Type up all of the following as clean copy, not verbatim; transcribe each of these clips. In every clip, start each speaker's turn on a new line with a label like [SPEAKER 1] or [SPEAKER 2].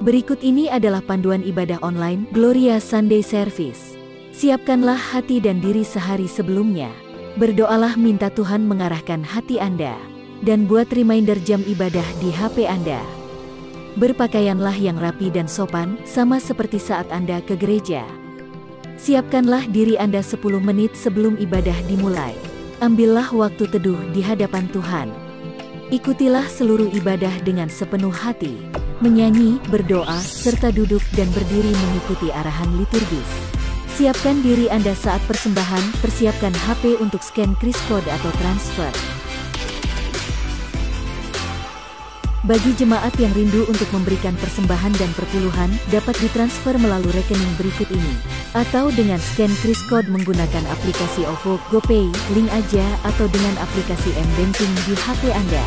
[SPEAKER 1] Berikut ini adalah panduan ibadah online Gloria Sunday Service. Siapkanlah hati dan diri sehari sebelumnya. Berdoalah minta Tuhan mengarahkan hati Anda. Dan buat reminder jam ibadah di HP Anda. Berpakaianlah yang rapi dan sopan, sama seperti saat Anda ke gereja. Siapkanlah diri Anda 10 menit sebelum ibadah dimulai. Ambillah waktu teduh di hadapan Tuhan. Ikutilah seluruh ibadah dengan sepenuh hati. Menyanyi, berdoa, serta duduk dan berdiri mengikuti arahan liturgis. Siapkan diri Anda saat persembahan, persiapkan HP untuk scan kris code atau transfer. Bagi jemaat yang rindu untuk memberikan persembahan dan perpuluhan, dapat ditransfer melalui rekening berikut ini. Atau dengan scan kris code menggunakan aplikasi OVO, GoPay, link aja, atau dengan aplikasi M-Banking di HP Anda.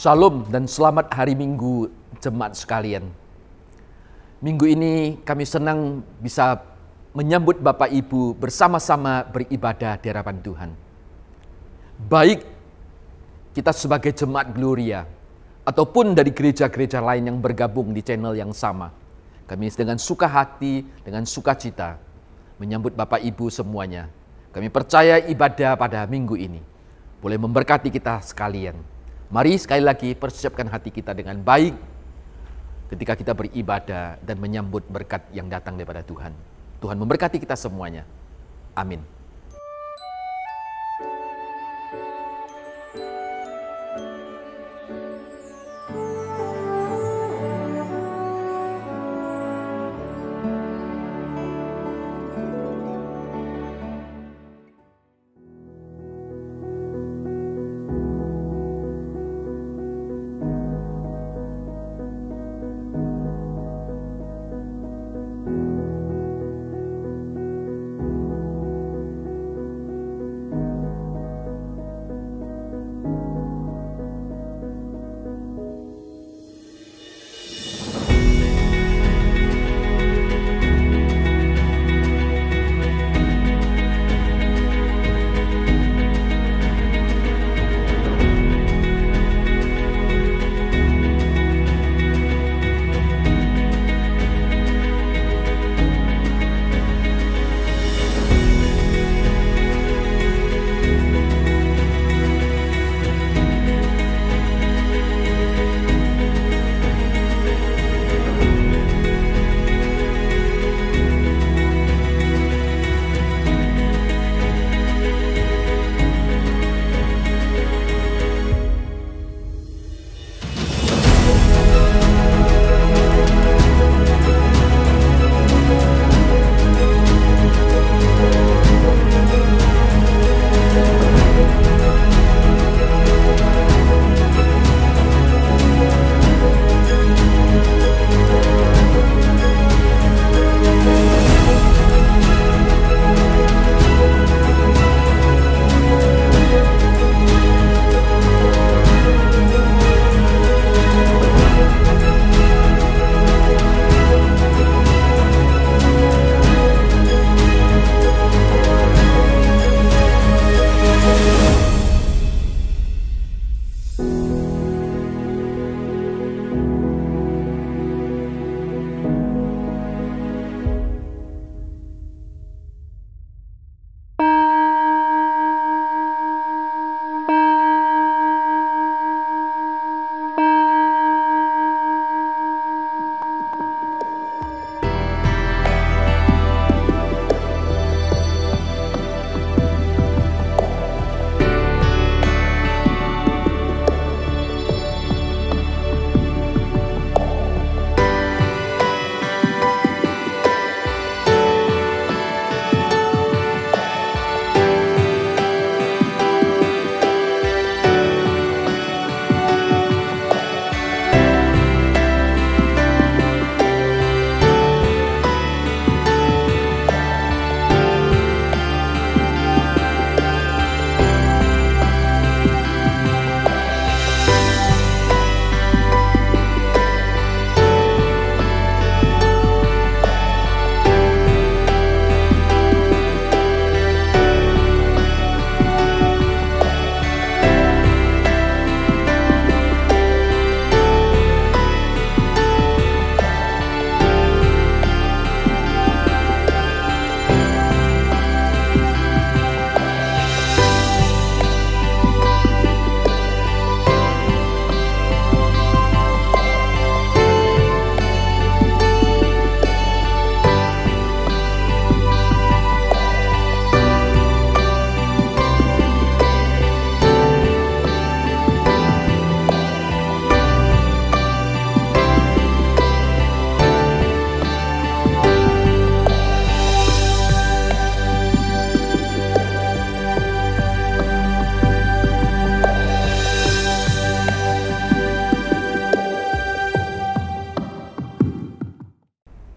[SPEAKER 2] Shalom dan selamat hari Minggu jemaat sekalian. Minggu ini kami senang bisa menyambut Bapak Ibu bersama-sama beribadah di hadapan Tuhan. Baik kita sebagai jemaat Gloria ataupun dari gereja-gereja lain yang bergabung di channel yang sama. Kami dengan suka hati, dengan sukacita menyambut Bapak Ibu semuanya. Kami percaya ibadah pada minggu ini boleh memberkati kita sekalian. Mari sekali lagi persiapkan hati kita dengan baik ketika kita beribadah dan menyambut berkat yang datang daripada Tuhan. Tuhan memberkati kita semuanya. Amin.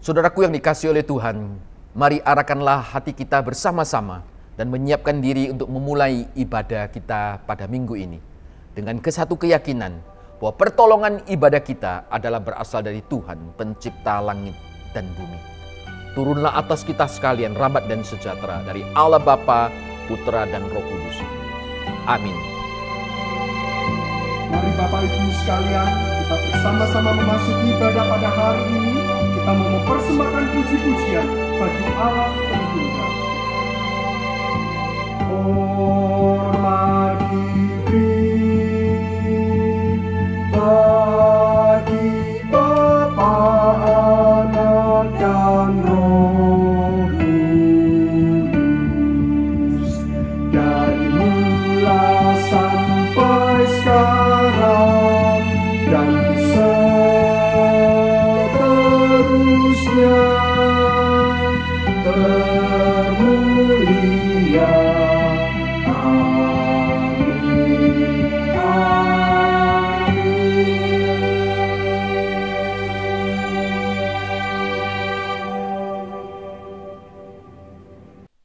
[SPEAKER 2] Saudaraku yang dikasihi oleh Tuhan, mari arahkanlah hati kita bersama-sama dan menyiapkan diri untuk memulai ibadah kita pada minggu ini dengan satu keyakinan bahwa pertolongan ibadah kita adalah berasal dari Tuhan, pencipta langit dan bumi. Turunlah atas kita sekalian rahmat dan sejahtera dari Allah Bapa, Putra dan Roh Kudus. Amin.
[SPEAKER 3] Mari Bapak Ibu sekalian, kita bersama-sama memasuki ibadah pada hari ini. Kita mau mempersembahkan puji-pujian bagi Allah Tritunggal. Hormat diberi bagi Bapa, Anak dan Roh Kudus, dari mula sampai sekarang dan seterusnya. Termulia.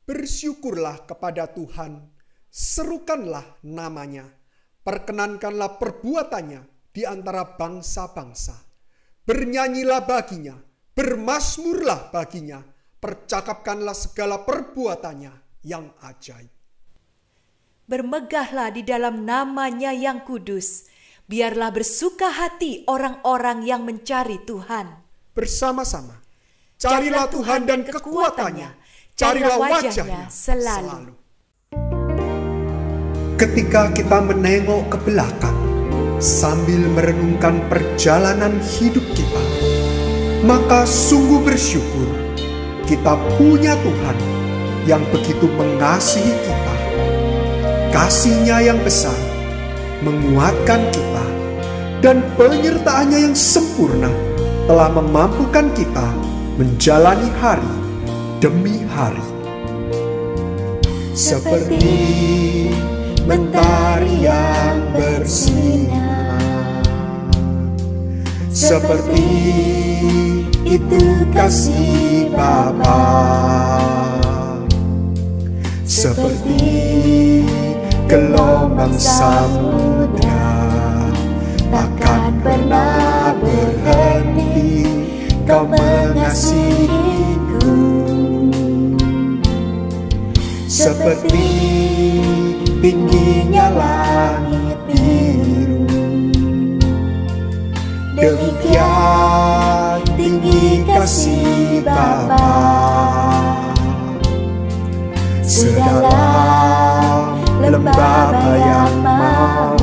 [SPEAKER 3] Bersyukurlah kepada Tuhan, serukanlah namanya, perkenankanlah perbuatannya di antara bangsa-bangsa. Bernyanyilah baginya, bermazmurlah baginya, percakapkanlah segala perbuatannya yang ajaib.
[SPEAKER 4] Bermegahlah di dalam namanya yang kudus, biarlah bersuka hati orang-orang yang mencari Tuhan.
[SPEAKER 3] Bersama-sama, carilah Tuhan dan kekuatannya, carilah wajahnya selalu. Ketika kita menengok ke belakang sambil merenungkan perjalanan hidup kita, maka sungguh bersyukur kita punya Tuhan yang begitu mengasihi kita. Kasih-Nya yang besar menguatkan kita, dan penyertaan-Nya yang sempurna telah memampukan kita menjalani hari demi hari. Seperti mentari yang bersinar, seperti itu kasih Bapa, seperti gelombang samudra takkan pernah berhenti Kau mengasihiku. Seperti tingginya langit biru, demikian tinggi kasih Bapa. Sedalam lembah bayang mau,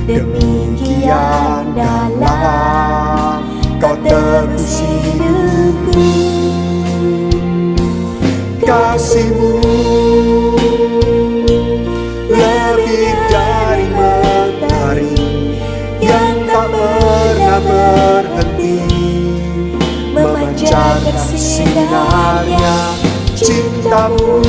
[SPEAKER 3] demikian dalam Kau tebus hidupku. Kasih-Mu lebih dari mentari yang tak pernah berhenti memancarkan sinarnya. Cinta-Mu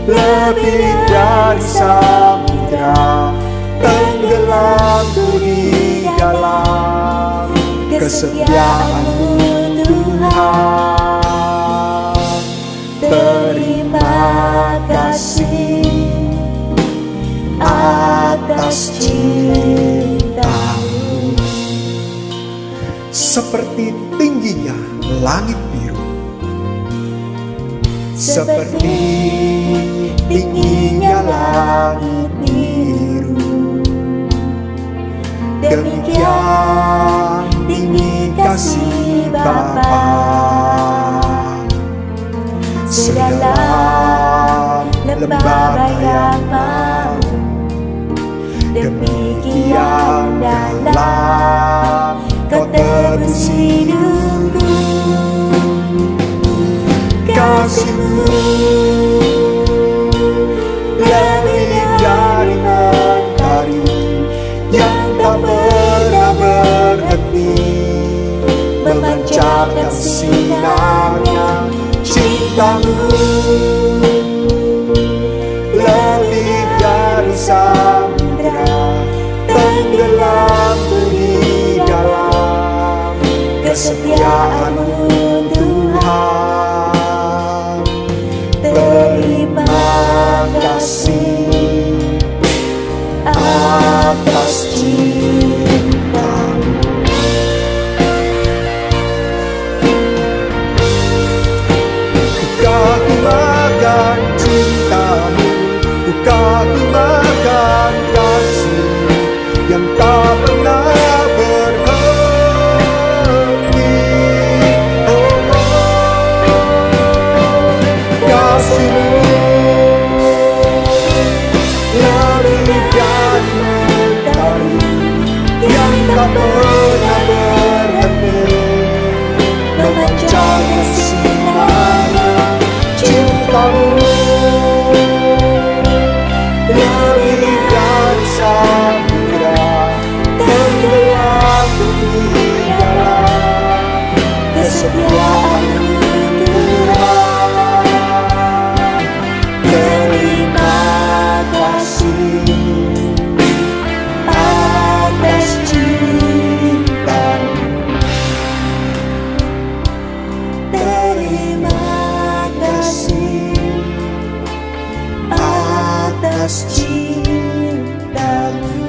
[SPEAKER 3] lebih dari samudra, tenggelam di dalam kesetiaan-Mu Tuhan. Terima kasih atas cinta-Mu. Seperti tingginya langit biru, seperti tingginya langit biru, demikian tinggi kasih Bapa. Sedalam lembah bayang mau, demikian dalam Kau tebus hidupku. Kasih-Mu lebih dari mentari yang tak pernah berhenti memancarkan sinarnya. Cinta-Mu lebih dari samudra, tenggelam di dalam tak pernah berhenti, memancarkan sinarnya cintamu. Lebih dari samudra tenggelam di dalam kesetiaan-Mu Tuhan. Terima kasih atas cinta-Mu. Terima kasih atas cinta-Mu.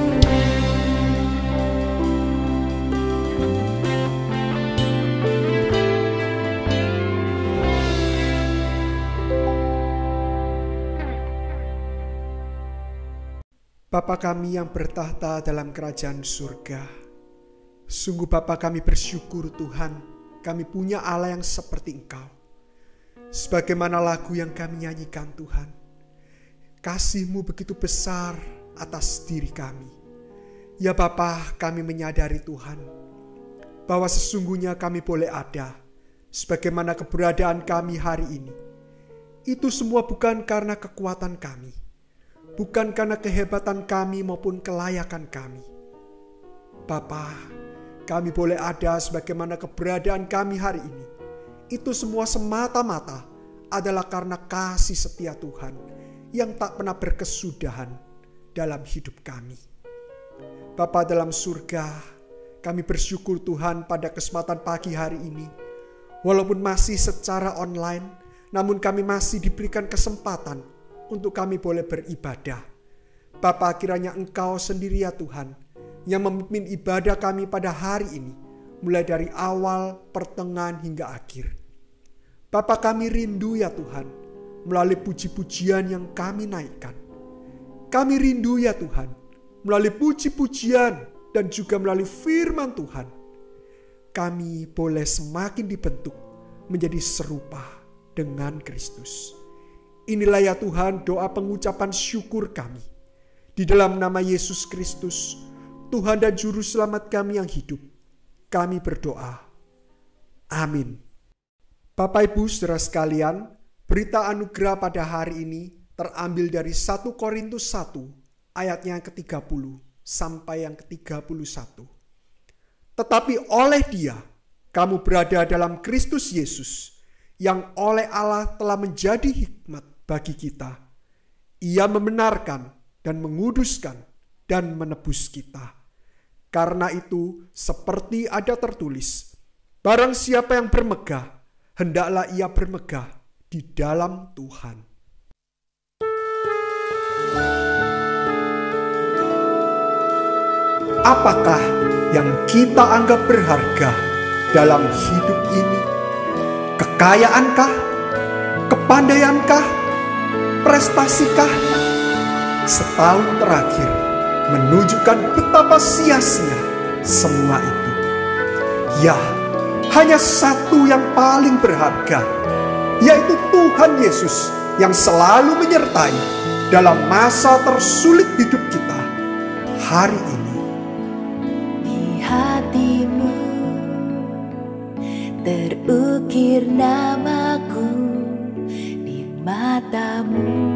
[SPEAKER 3] Bapa kami yang bertahta dalam kerajaan surga, sungguh Bapa kami bersyukur Tuhan, kami punya Allah yang seperti Engkau. Sebagaimana lagu yang kami nyanyikan Tuhan, kasih-Mu begitu besar atas diri kami. Ya Bapa, kami menyadari Tuhan, bahwa sesungguhnya kami boleh ada, sebagaimana keberadaan kami hari ini. Itu semua bukan karena kekuatan kami, bukan karena kehebatan kami maupun kelayakan kami. Bapa, kami boleh ada sebagaimana keberadaan kami hari ini. Itu semua semata-mata adalah karena kasih setia Tuhan yang tak pernah berkesudahan dalam hidup kami. Bapa dalam surga, kami bersyukur Tuhan pada kesempatan pagi hari ini. Walaupun masih secara online, namun kami masih diberikan kesempatan untuk kami boleh beribadah. Bapa, kiranya Engkau sendiri ya Tuhan, yang memimpin ibadah kami pada hari ini, mulai dari awal, pertengahan hingga akhir. Bapa, kami rindu ya Tuhan, melalui puji-pujian yang kami naikkan. Kami rindu ya Tuhan, melalui puji-pujian dan juga melalui firman Tuhan, kami boleh semakin dibentuk menjadi serupa dengan Kristus. Inilah ya Tuhan doa pengucapan syukur kami. Di dalam nama Yesus Kristus, Tuhan dan Juru Selamat kami yang hidup, kami berdoa. Amin. Bapak Ibu saudara sekalian, berita anugerah pada hari ini terambil dari 1 Korintus 1 ayatnya yang ke-30 sampai yang ke-31. Tetapi oleh Dia, kamu berada dalam Kristus Yesus, yang oleh Allah telah menjadi hikmat bagi kita. Ia membenarkan dan menguduskan dan menebus kita. Karena itu, seperti ada tertulis, barang siapa yang bermegah, hendaklah ia bermegah di dalam Tuhan. Apakah yang kita anggap berharga dalam hidup ini? Kekayaankah? Kepandaiankah? Prestasikah? Setahun terakhir menunjukkan betapa sia-sia semua itu. Ya, hanya satu yang paling berharga, yaitu Tuhan Yesus yang selalu menyertai dalam masa tersulit hidup kita hari ini.
[SPEAKER 5] Di hatimu terukir namaku, di matamu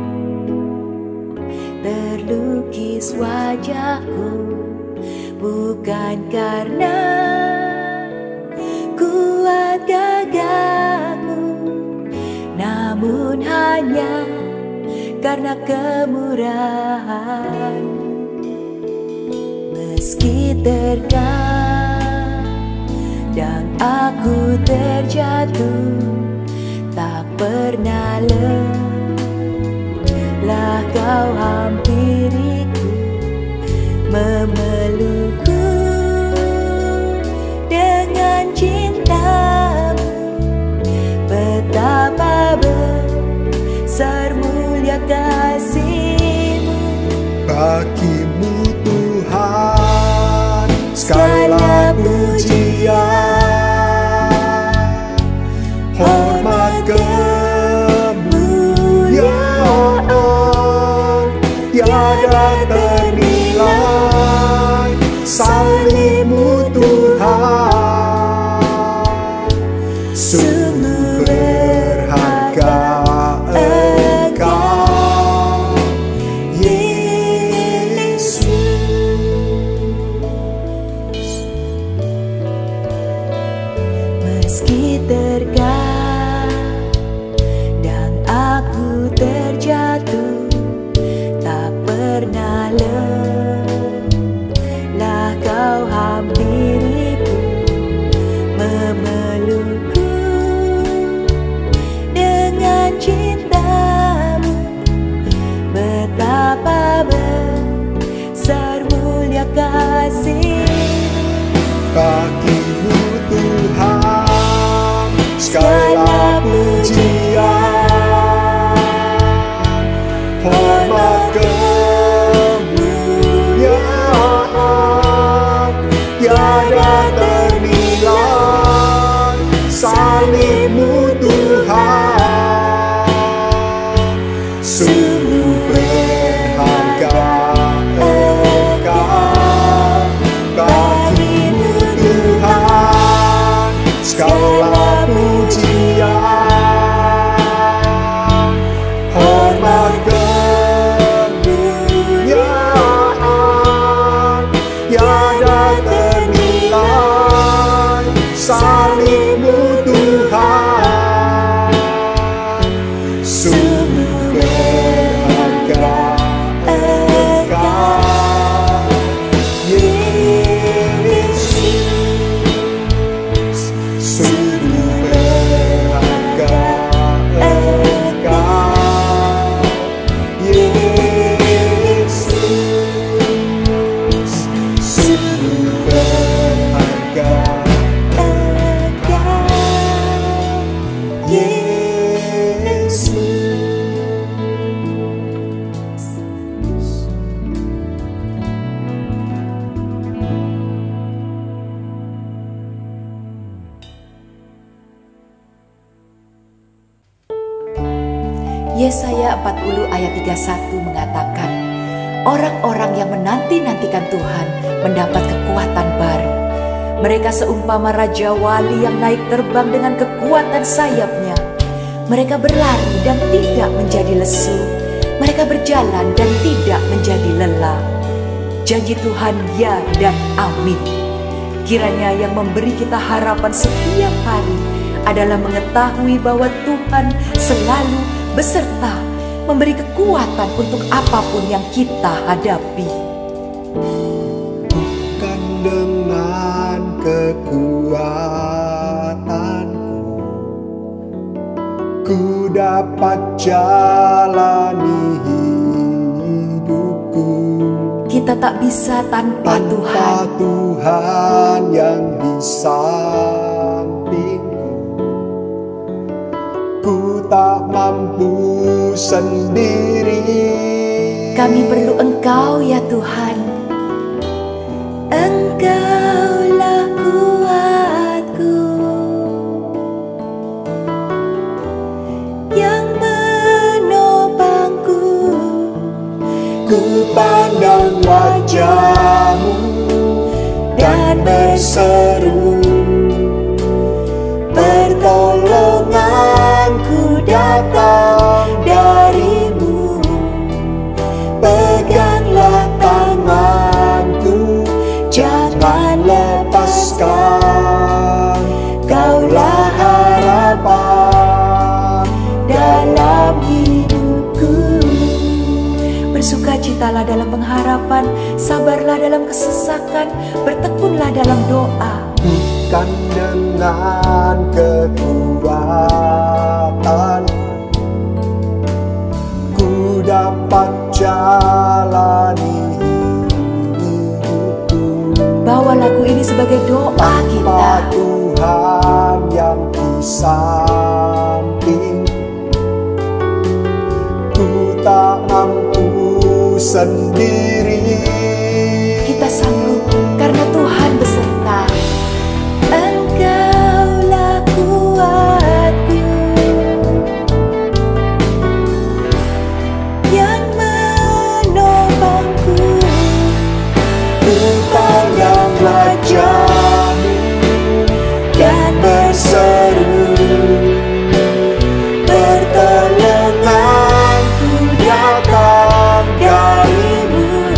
[SPEAKER 5] terlukis wajahku, bukan karena kuat gagahku, namun hanya karena kemurahan. Meski terkadang aku terjatuh, tak pernah lelah kau hampiriku, memelukku dengan cintamu. Betapa besar mulia kasih-Mu.
[SPEAKER 3] Bagimu Tuhan segala pujian, hormat kemuliaan tiada ternilai. Salib-Mu
[SPEAKER 5] Meski terkadang aku terjatuh, tak pernah lelah kau hampiriku, memelukku dengan cintamu. Betapa besar mulia kasih-Mu.
[SPEAKER 3] Bagimu Tuhan segala pujian, hormat kemuliaan tiada ternilai. Salib-Mu Tuhan sungguh berharga. Bagimu Tuhan segala pujian, hormat kemuliaan tiada ternilai. Salib-Mu Tuhan sungguh berharga. Yesus sungguh berharga. Yesus sungguh berharga.
[SPEAKER 4] Yesaya 40 ayat 31 mengatakan, orang-orang yang menanti-nantikan Tuhan mendapat kekuatan baru. Mereka seumpama Raja Wali yang naik terbang dengan kekuatan sayapnya. Mereka berlari dan tidak menjadi lesu. Mereka berjalan dan tidak menjadi lelah. Janji Tuhan ya dan amin. Kiranya yang memberi kita harapan setiap hari adalah mengetahui bahwa Tuhan selalu beserta memberi kekuatan untuk apapun yang kita hadapi.
[SPEAKER 3] Bukan dengan kekuatanku ku dapat jalani hidupku.
[SPEAKER 4] Kita tak bisa tanpa Tuhan.
[SPEAKER 3] Tuhan yang di sampingku, ku tak mampu sendiri.
[SPEAKER 4] Kami perlu Engkau ya Tuhan.
[SPEAKER 5] Engkaulah kuatku yang menopangku.
[SPEAKER 3] Ku pandang wajah-Mu dan berseru, pertolonganku datang dari-Mu. Peganglah tanganku, jangan lepaskan. Kaulah harapan dalam hidupku.
[SPEAKER 4] Bersukacitalah dalam pengharapan, sabarlah dalam kesesakan, bertekunlah dalam doa.
[SPEAKER 3] Bukan dengan kekuatan ku dapat jalani hidupku.
[SPEAKER 4] Bawa lagu ini sebagai doa kita.
[SPEAKER 3] Tanpa Tuhan yang di samping, ku tak mampu sendiri.
[SPEAKER 4] Kita sanggup karena Tuhan beserta.
[SPEAKER 5] Engkaulah kuatku yang menopangku.
[SPEAKER 3] Ku pandang wajah-Mu dan berseru, pertolonganku datang dari-Mu.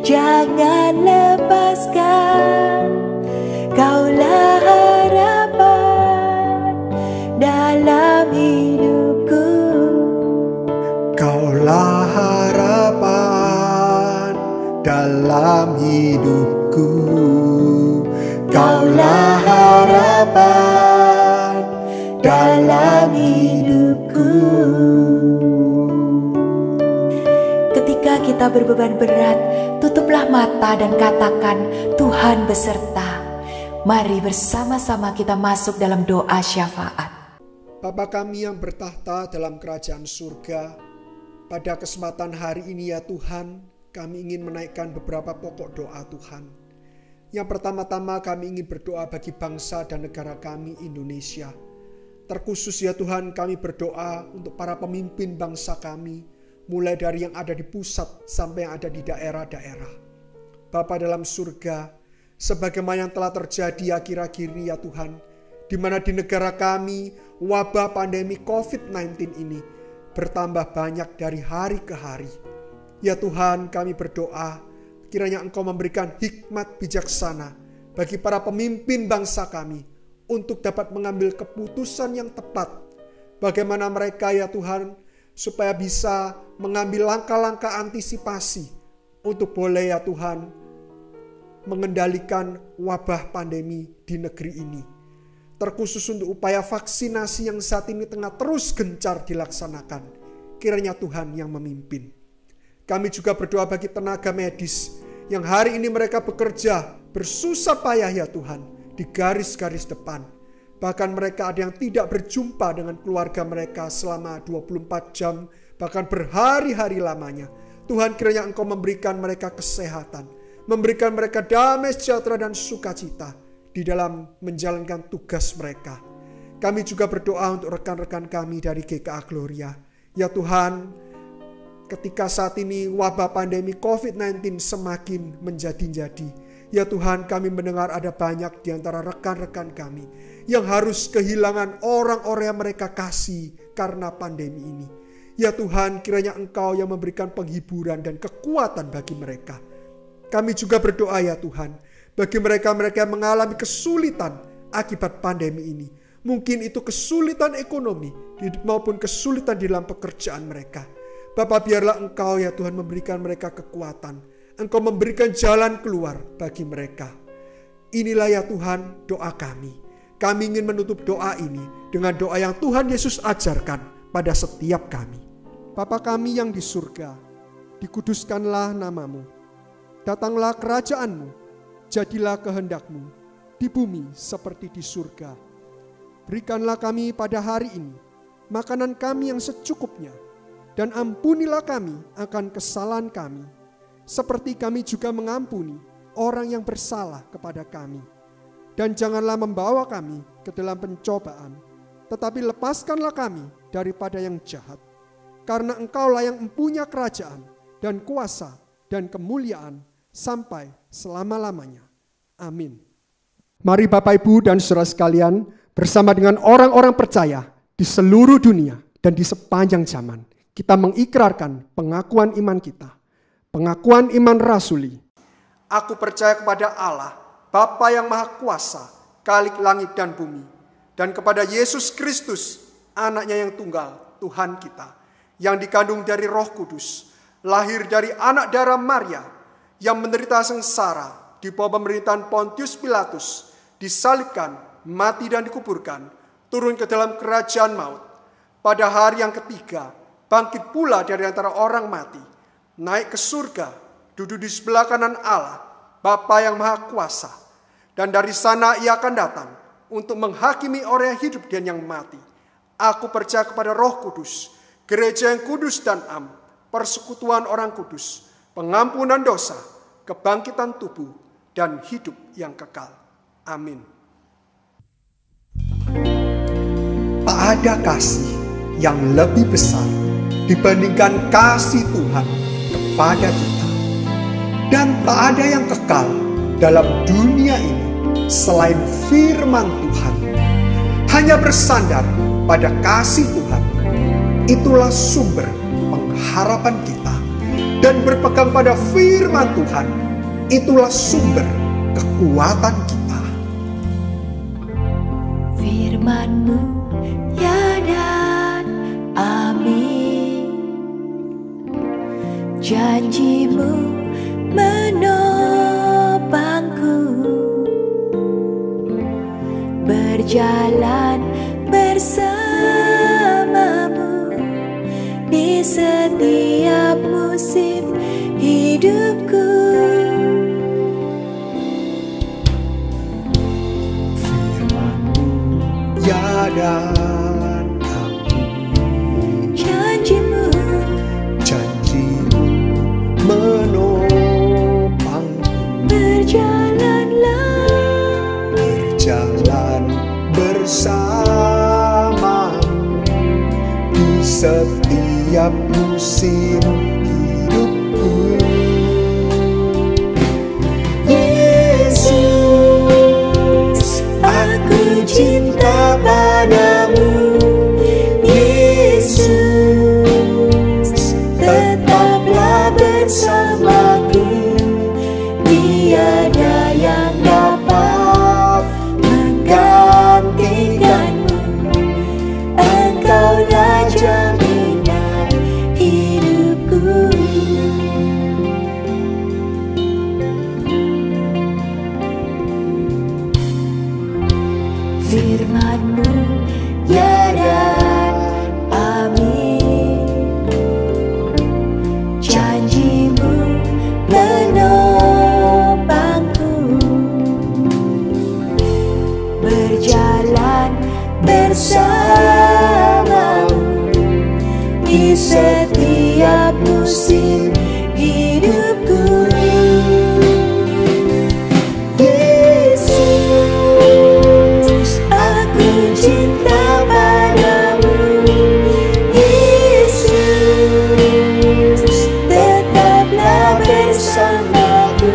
[SPEAKER 5] jangan lepaskan. Kaulah harapan dalam hidupku.
[SPEAKER 3] Kaulah harapan dalam hidupku. Kaulah harapan dalam hidupku.
[SPEAKER 4] Ketika kita berbeban berat, tutuplah mata dan katakan, Tuhan beserta. Mari bersama-sama kita masuk dalam doa syafaat.
[SPEAKER 3] Bapa kami yang bertahta dalam kerajaan surga, pada kesempatan hari ini ya Tuhan, kami ingin menaikkan beberapa pokok doa Tuhan. Yang pertama-tama kami ingin berdoa bagi bangsa dan negara kami Indonesia. Terkhusus ya Tuhan, kami berdoa untuk para pemimpin bangsa kami, mulai dari yang ada di pusat sampai yang ada di daerah-daerah. Bapa dalam surga, sebagaimana yang telah terjadi akhir-akhir ini ya Tuhan, di mana di negara kami wabah pandemi COVID-19 ini bertambah banyak dari hari ke hari. Ya Tuhan, kami berdoa kiranya Engkau memberikan hikmat bijaksana bagi para pemimpin bangsa kami untuk dapat mengambil keputusan yang tepat. Bagaimana mereka ya Tuhan supaya bisa mengambil langkah-langkah antisipasi untuk boleh ya Tuhan mengendalikan wabah pandemi di negeri ini. Terkhusus untuk upaya vaksinasi yang saat ini tengah terus gencar dilaksanakan. Kiranya Tuhan yang memimpin. Kami juga berdoa bagi tenaga medis yang hari ini mereka bekerja bersusah payah ya Tuhan di garis-garis depan. Bahkan mereka ada yang tidak berjumpa dengan keluarga mereka selama 24 jam, bahkan berhari-hari lamanya. Tuhan, kiranya Engkau memberikan mereka kesehatan, memberikan mereka damai sejahtera dan sukacita di dalam menjalankan tugas mereka. Kami juga berdoa untuk rekan-rekan kami dari GKA Gloria. Ya Tuhan, ketika saat ini wabah pandemi COVID-19 semakin menjadi-jadi, ya Tuhan, kami mendengar ada banyak di antara rekan-rekan kami yang harus kehilangan orang-orang yang mereka kasih karena pandemi ini. Ya Tuhan, kiranya Engkau yang memberikan penghiburan dan kekuatan bagi mereka. Kami juga berdoa ya Tuhan, bagi mereka-mereka yang mengalami kesulitan akibat pandemi ini. Mungkin itu kesulitan ekonomi maupun kesulitan di dalam pekerjaan mereka. Bapa, biarlah Engkau ya Tuhan memberikan mereka kekuatan. Engkau memberikan jalan keluar bagi mereka. Inilah ya Tuhan doa kami. Kami ingin menutup doa ini dengan doa yang Tuhan Yesus ajarkan pada setiap kami. Bapa kami yang di surga, dikuduskanlah namamu. Datanglah kerajaan-Mu, jadilah kehendak-Mu di bumi seperti di surga. Berikanlah kami pada hari ini makanan kami yang secukupnya, dan ampunilah kami akan kesalahan kami, seperti kami juga mengampuni orang yang bersalah kepada kami. Dan janganlah membawa kami ke dalam pencobaan, tetapi lepaskanlah kami daripada yang jahat. Karena Engkaulah yang mempunyai kerajaan dan kuasa dan kemuliaan sampai selama-lamanya. Amin. Mari Bapak Ibu dan saudara sekalian, bersama dengan orang-orang percaya di seluruh dunia dan di sepanjang zaman, kita mengikrarkan pengakuan iman kita. Pengakuan iman rasuli. Aku percaya kepada Allah, Bapa yang Maha Kuasa, Khalik langit dan bumi, dan kepada Yesus Kristus, anaknya yang tunggal, Tuhan kita, yang dikandung dari Roh Kudus, lahir dari anak darah Maria, yang menderita sengsara di bawah pemerintahan Pontius Pilatus, disalibkan, mati dan dikuburkan, turun ke dalam kerajaan maut. Pada hari yang ketiga, bangkit pula dari antara orang mati, naik ke surga, duduk di sebelah kanan Allah, Bapa yang Maha Kuasa. Dan dari sana ia akan datang untuk menghakimi orang yang hidup dan yang mati. Aku percaya kepada Roh Kudus, gereja yang kudus dan am, persekutuan orang kudus, pengampunan dosa, kebangkitan tubuh, dan hidup yang kekal. Amin. Tak ada kasih yang lebih besar dibandingkan kasih Tuhan kepada kita. Dan tak ada yang kekal dalam dunia ini selain firman Tuhan. Hanya bersandar pada kasih Tuhan, itulah sumber pengharapan kita. dan berpegang pada firman Tuhan, itulah sumber kekuatan kita.
[SPEAKER 5] Firman-Mu ya dan amin, janji-Mu menopangku, berjalan bersamamu di setiap musim hidupku.
[SPEAKER 3] Ya dan amin,
[SPEAKER 5] Janji-Mu
[SPEAKER 3] menopangku, berjalan bersamamu di setiap musim hidupku. Yesus, aku cinta padamu. Yesus, tetaplah bersamaku. Tiada yang dapat menggantikanmu. Engkaulah jaminan hidupku. Firman-Mu ya dan amin, janji-Mu menopangku, berjalan bersamamu di setiap musim hidupku. Yesus, aku cinta padamu. Yesus, tetaplah bersamaku.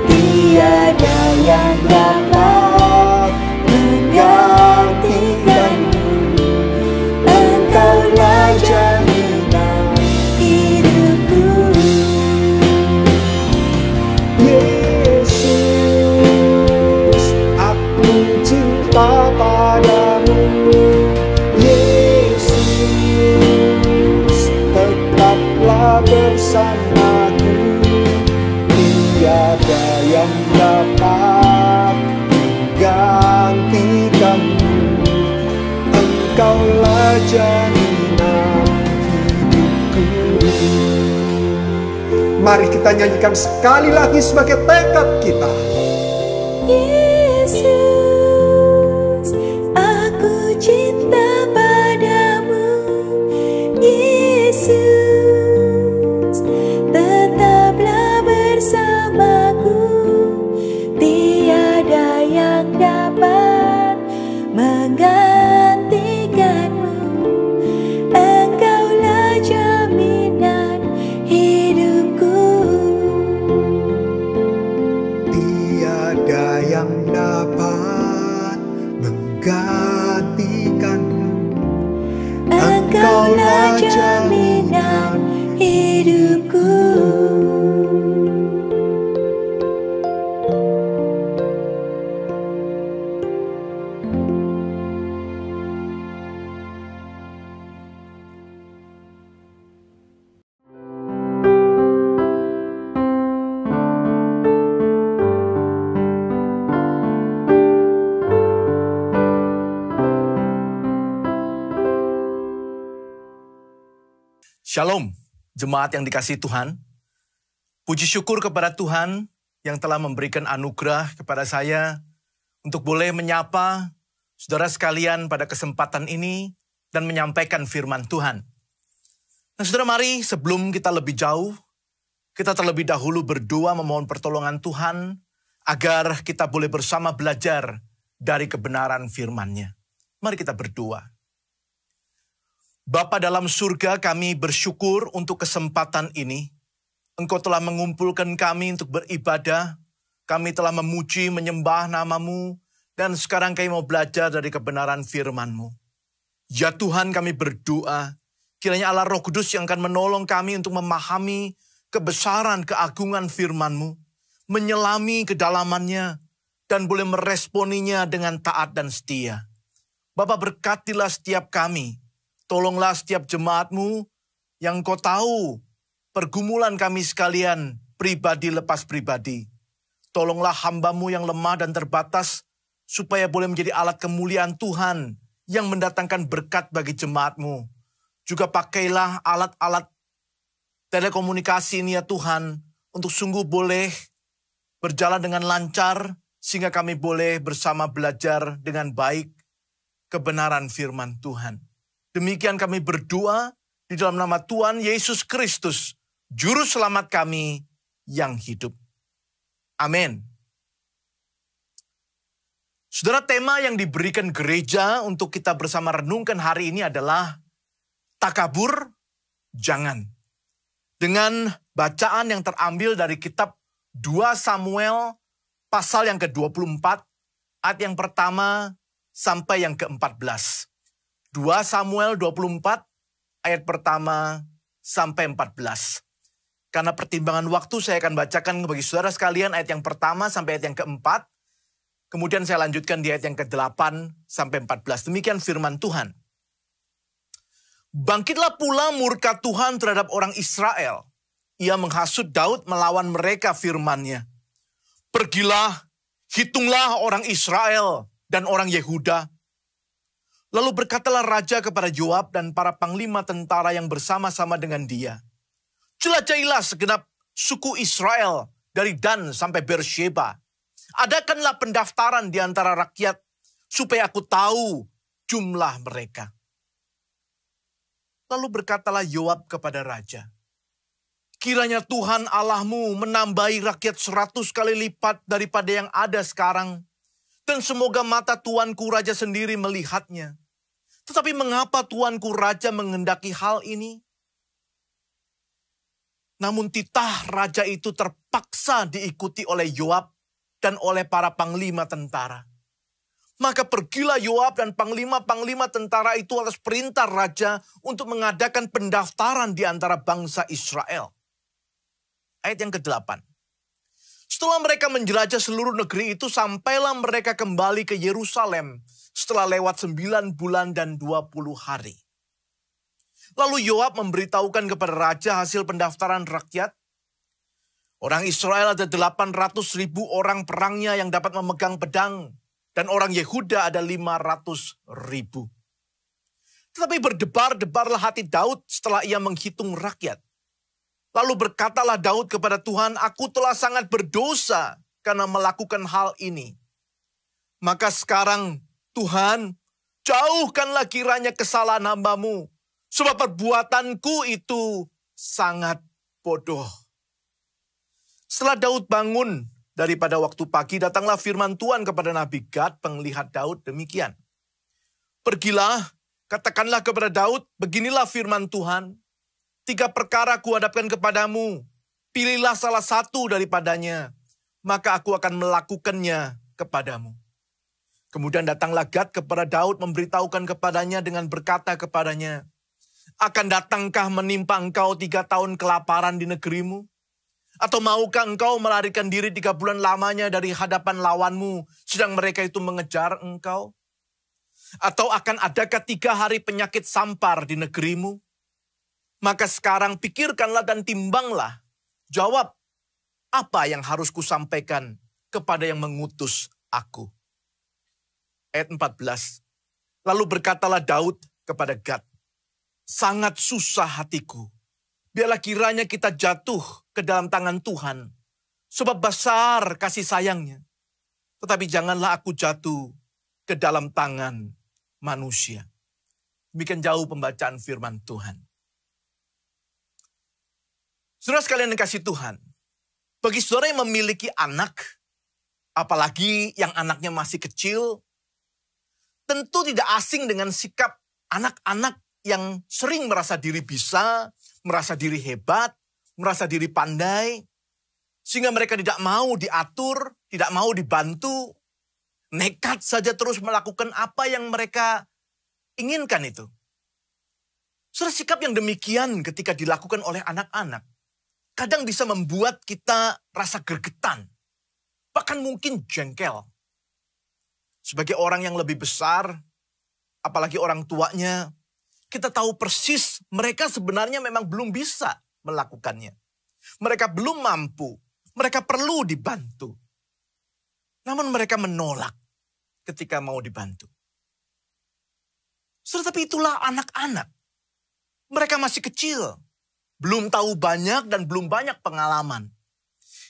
[SPEAKER 3] Tiada yang dapat menggantikanmu. Engkaulah jaminan hidupku. Yesus, aku cinta padamu. Yesus, tetaplah bersamaku. Tiada yang dapat menggantikanmu. Engkaulah jaminan hidupku. Mari kita nyanyikan sekali lagi sebagai tekad kita. Yesus, aku cinta padamu. Yesus, tetaplah bersamaku. Tiada yang dapat menggantikanmu. Engkaulah jaminan hidupku. Tiada yang dapat menggantikanmu. Engkaulah jaminan hidupku.
[SPEAKER 6] Shalom, jemaat yang dikasihi Tuhan. Puji syukur kepada Tuhan yang telah memberikan anugerah kepada saya untuk boleh menyapa saudara sekalian pada kesempatan ini dan menyampaikan firman Tuhan. Nah saudara, mari sebelum kita lebih jauh, kita terlebih dahulu berdoa memohon pertolongan Tuhan agar kita boleh bersama belajar dari kebenaran firman-Nya. Mari kita berdoa. Bapa dalam surga, kami bersyukur untuk kesempatan ini. Engkau telah mengumpulkan kami untuk beribadah. Kami telah memuji, menyembah nama-Mu. Dan sekarang kami mau belajar dari kebenaran firman-Mu. Ya Tuhan, kami berdoa, Kiranya Allah Roh Kudus yang akan menolong kami untuk memahami kebesaran keagungan firman-Mu, menyelami kedalamannya, dan boleh meresponinya dengan taat dan setia. Bapa, berkatilah setiap kami. Tolonglah setiap jemaat-Mu yang Kau tahu pergumulan kami sekalian, pribadi lepas pribadi. Tolonglah hamba-Mu yang lemah dan terbatas, supaya boleh menjadi alat kemuliaan Tuhan yang mendatangkan berkat bagi jemaat-Mu. Juga pakailah alat-alat telekomunikasi ini ya Tuhan, untuk sungguh boleh berjalan dengan lancar, sehingga kami boleh bersama belajar dengan baik kebenaran firman Tuhan. Demikian kami berdoa di dalam nama Tuhan Yesus Kristus, Juru Selamat kami yang hidup. Amin. Saudara, tema yang diberikan gereja untuk kita bersama renungkan hari ini adalah takabur, jangan. Dengan bacaan yang terambil dari kitab 2 Samuel pasal yang ke-24, ayat yang pertama sampai yang ke-14. 2 Samuel 24, ayat pertama sampai 14. Karena pertimbangan waktu saya akan bacakan bagi saudara sekalian ayat yang pertama sampai ayat yang ke-4. Kemudian saya lanjutkan di ayat yang ke-8 sampai 14. Demikian firman Tuhan. Bangkitlah pula murka Tuhan terhadap orang Israel. Ia menghasut Daud melawan mereka firman-Nya. Pergilah, hitunglah orang Israel dan orang Yehuda. Lalu berkatalah raja kepada Yoab dan para panglima tentara yang bersama-sama dengan dia. Jelajahilah segenap suku Israel dari Dan sampai Beersheba. Adakanlah pendaftaran di antara rakyat supaya aku tahu jumlah mereka. Lalu berkatalah Yoab kepada raja, kiranya Tuhan Allahmu menambahi rakyat 100 kali lipat daripada yang ada sekarang, dan semoga mata tuanku raja sendiri melihatnya. Tetapi mengapa tuanku raja menghendaki hal ini? Namun titah raja itu terpaksa diikuti oleh Yoab dan oleh para panglima tentara. Maka pergilah Yoab dan panglima-panglima tentara itu atas perintah raja untuk mengadakan pendaftaran di antara bangsa Israel. Ayat yang ke-8. Setelah mereka menjelajah seluruh negeri itu, sampailah mereka kembali ke Yerusalem setelah lewat 9 bulan dan 20 hari. Lalu Yoab memberitahukan kepada raja hasil pendaftaran rakyat. Orang Israel ada 800.000 orang perangnya yang dapat memegang pedang, dan orang Yehuda ada 500.000. Tetapi berdebar-debarlah hati Daud setelah ia menghitung rakyat. Lalu berkatalah Daud kepada Tuhan, aku telah sangat berdosa karena melakukan hal ini. Maka sekarang Tuhan, jauhkanlah kiranya kesalahan hamba-Mu, sebab perbuatanku itu sangat bodoh. Setelah Daud bangun daripada waktu pagi, datanglah firman Tuhan kepada Nabi Gad, penglihat Daud, demikian. Pergilah, katakanlah kepada Daud, beginilah firman Tuhan. 3 perkara kuhadapkan kepadamu, pilihlah salah satu daripadanya, maka aku akan melakukannya kepadamu. Kemudian datanglah Gad kepada Daud, memberitahukan kepadanya dengan berkata kepadanya, akan datangkah menimpa engkau 3 tahun kelaparan di negerimu? Atau maukah engkau melarikan diri 3 bulan lamanya dari hadapan lawanmu, sedang mereka itu mengejar engkau? Atau akan adakah 3 hari penyakit sampar di negerimu? Maka sekarang pikirkanlah dan timbanglah. Jawab, apa yang harus kusampaikan kepada yang mengutus aku? Ayat 14. Lalu berkatalah Daud kepada Gad, sangat susah hatiku. Biarlah kiranya kita jatuh ke dalam tangan Tuhan, sebab besar kasih sayangnya. Tetapi janganlah aku jatuh ke dalam tangan manusia. Demikian jauh pembacaan firman Tuhan. Saudara sekalian yang kasih Tuhan, bagi saudara yang memiliki anak, apalagi yang anaknya masih kecil, tentu tidak asing dengan sikap anak-anak yang sering merasa diri bisa, merasa diri hebat, merasa diri pandai, sehingga mereka tidak mau diatur, tidak mau dibantu, nekat saja terus melakukan apa yang mereka inginkan itu. Saudara, sikap yang demikian ketika dilakukan oleh anak-anak, kadang bisa membuat kita rasa gregetan, bahkan mungkin jengkel. Sebagai orang yang lebih besar, apalagi orang tuanya, kita tahu persis mereka sebenarnya memang belum bisa melakukannya. Mereka belum mampu, mereka perlu dibantu. Namun mereka menolak ketika mau dibantu. Saudara, tapi itulah anak-anak. Mereka masih kecil, belum tahu banyak dan belum banyak pengalaman.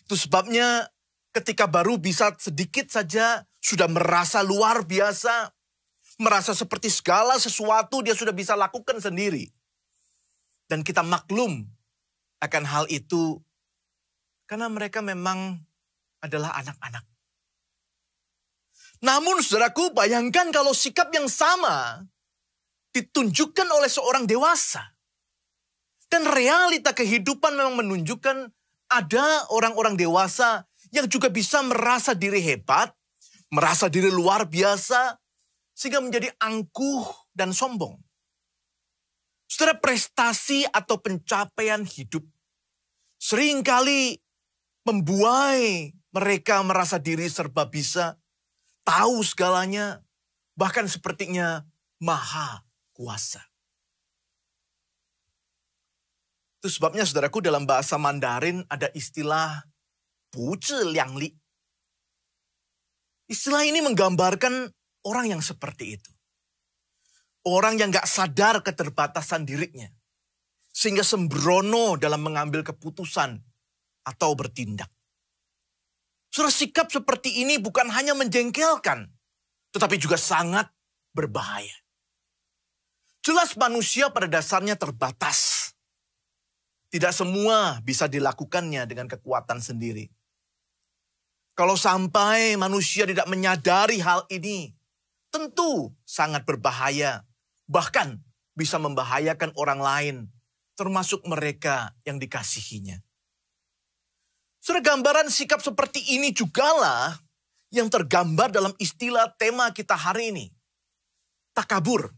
[SPEAKER 6] Itu sebabnya ketika baru bisa sedikit saja sudah merasa luar biasa, merasa seperti segala sesuatu dia sudah bisa lakukan sendiri. Dan kita maklum akan hal itu karena mereka memang adalah anak-anak. Namun saudaraku, bayangkan kalau sikap yang sama ditunjukkan oleh seorang dewasa. Dan realita kehidupan memang menunjukkan ada orang-orang dewasa yang juga bisa merasa diri hebat, merasa diri luar biasa, sehingga menjadi angkuh dan sombong. Saudara, prestasi atau pencapaian hidup seringkali membuai mereka merasa diri serba bisa, tahu segalanya, bahkan sepertinya maha kuasa. Itu sebabnya saudaraku dalam bahasa Mandarin ada istilah bu zhi liang li. Istilah ini menggambarkan orang yang seperti itu. Orang yang gak sadar keterbatasan dirinya. Sehingga sembrono dalam mengambil keputusan atau bertindak. Saudara, sikap seperti ini bukan hanya menjengkelkan, tetapi juga sangat berbahaya. Jelas manusia pada dasarnya terbatas. Tidak semua bisa dilakukannya dengan kekuatan sendiri. Kalau sampai manusia tidak menyadari hal ini, tentu sangat berbahaya. Bahkan bisa membahayakan orang lain, termasuk mereka yang dikasihinya. Saudara, gambaran sikap seperti ini jugalah yang tergambar dalam istilah tema kita hari ini. Takabur.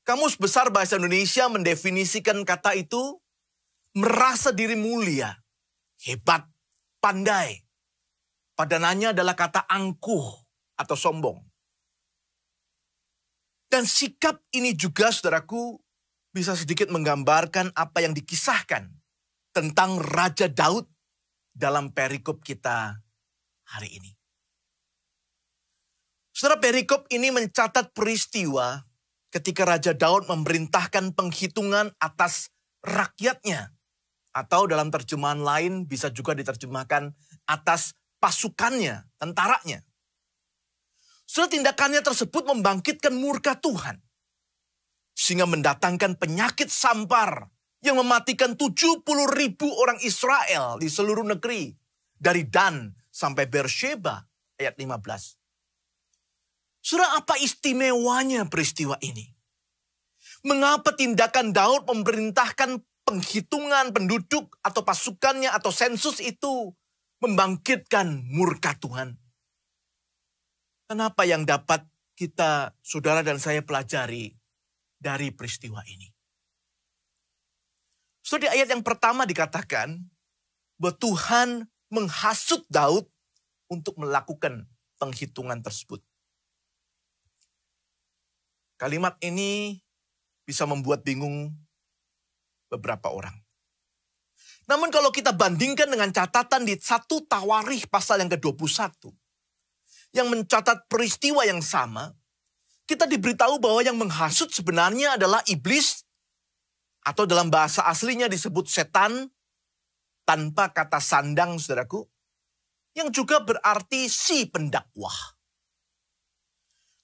[SPEAKER 6] Kamus Besar Bahasa Indonesia mendefinisikan kata itu merasa diri mulia, hebat, pandai. Padanannya adalah kata angkuh atau sombong. Dan sikap ini juga, saudaraku, bisa sedikit menggambarkan apa yang dikisahkan tentang Raja Daud dalam perikop kita hari ini. Saudara, perikop ini mencatat peristiwa ketika Raja Daud memerintahkan penghitungan atas rakyatnya. Atau dalam terjemahan lain bisa juga diterjemahkan atas pasukannya, tentaranya. Saudara, tindakannya tersebut membangkitkan murka Tuhan. Sehingga mendatangkan penyakit sampar yang mematikan 70.000 orang Israel di seluruh negeri. Dari Dan sampai Beersheba, ayat 15. Saudara, apa istimewanya peristiwa ini? Mengapa tindakan Daud memerintahkan penghitungan penduduk atau pasukannya atau sensus itu membangkitkan murka Tuhan? Kenapa yang dapat kita, saudara dan saya pelajari dari peristiwa ini? Saudara, di ayat yang pertama dikatakan bahwa Tuhan menghasut Daud untuk melakukan penghitungan tersebut. Kalimat ini bisa membuat bingung beberapa orang. Namun kalau kita bandingkan dengan catatan di 1 Tawarikh pasal yang ke-21, yang mencatat peristiwa yang sama, kita diberitahu bahwa yang menghasut sebenarnya adalah iblis, atau dalam bahasa aslinya disebut setan, tanpa kata sandang, saudaraku, yang juga berarti si pendakwah.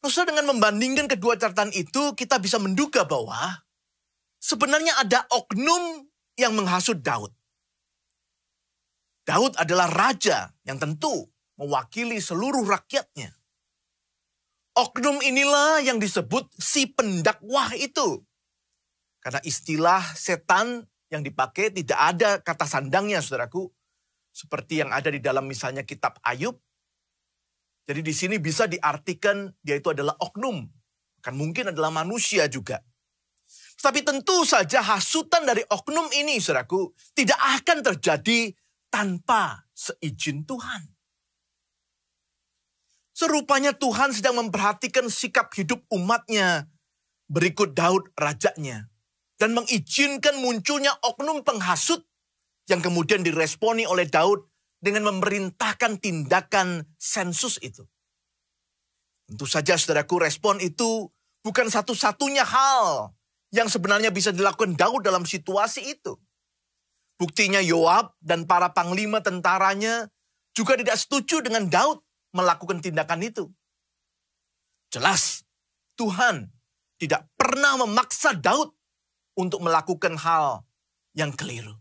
[SPEAKER 6] Saudara, dengan membandingkan kedua catatan itu, kita bisa menduga bahwa sebenarnya ada oknum yang menghasut Daud. Daud adalah raja yang tentu mewakili seluruh rakyatnya. Oknum inilah yang disebut si pendakwah itu. Karena istilah setan yang dipakai tidak ada kata sandangnya, saudaraku. Seperti yang ada di dalam misalnya kitab Ayub. Jadi di sini bisa diartikan dia itu adalah oknum. Kan mungkin adalah manusia juga. Tapi tentu saja hasutan dari oknum ini, saudaraku, tidak akan terjadi tanpa seizin Tuhan. Serupanya Tuhan sedang memperhatikan sikap hidup umatnya berikut Daud rajanya. Dan mengizinkan munculnya oknum penghasut yang kemudian diresponi oleh Daud dengan memerintahkan tindakan sensus itu. Tentu saja saudaraku, respon itu bukan satu-satunya hal yang sebenarnya bisa dilakukan Daud dalam situasi itu. Buktinya Yoab dan para panglima tentaranya juga tidak setuju dengan Daud melakukan tindakan itu. Jelas, Tuhan tidak pernah memaksa Daud untuk melakukan hal yang keliru.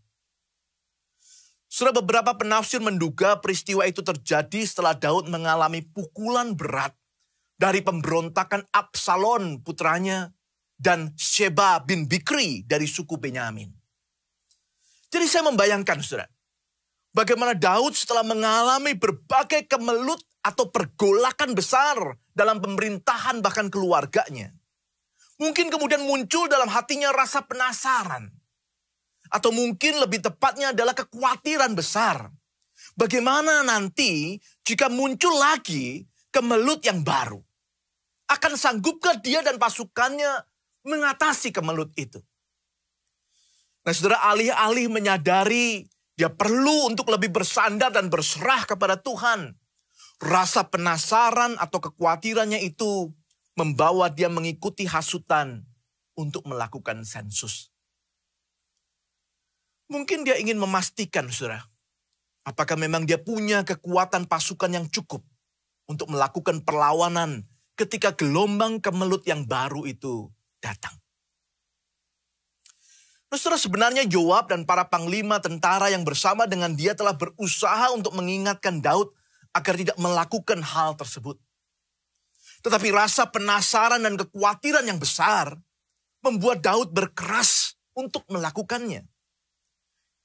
[SPEAKER 6] Sudah beberapa penafsir menduga peristiwa itu terjadi setelah Daud mengalami pukulan berat dari pemberontakan Absalom putranya dan Sheba bin Bikri dari suku Benyamin. Jadi saya membayangkan, saudara, bagaimana Daud setelah mengalami berbagai kemelut atau pergolakan besar dalam pemerintahan bahkan keluarganya. Mungkin kemudian muncul dalam hatinya rasa penasaran. Atau mungkin lebih tepatnya adalah kekhawatiran besar. Bagaimana nanti jika muncul lagi kemelut yang baru? Akan sanggupkah dia dan pasukannya mengatasi kemelut itu? Nah, saudara, alih-alih menyadari dia perlu untuk lebih bersandar dan berserah kepada Tuhan, rasa penasaran atau kekhawatirannya itu membawa dia mengikuti hasutan untuk melakukan sensus. Mungkin dia ingin memastikan, saudara, apakah memang dia punya kekuatan pasukan yang cukup untuk melakukan perlawanan ketika gelombang kemelut yang baru itu datang. Nah, saudara, sebenarnya Yoab dan para panglima tentara yang bersama dengan dia telah berusaha untuk mengingatkan Daud agar tidak melakukan hal tersebut. Tetapi rasa penasaran dan kekhawatiran yang besar membuat Daud berkeras untuk melakukannya.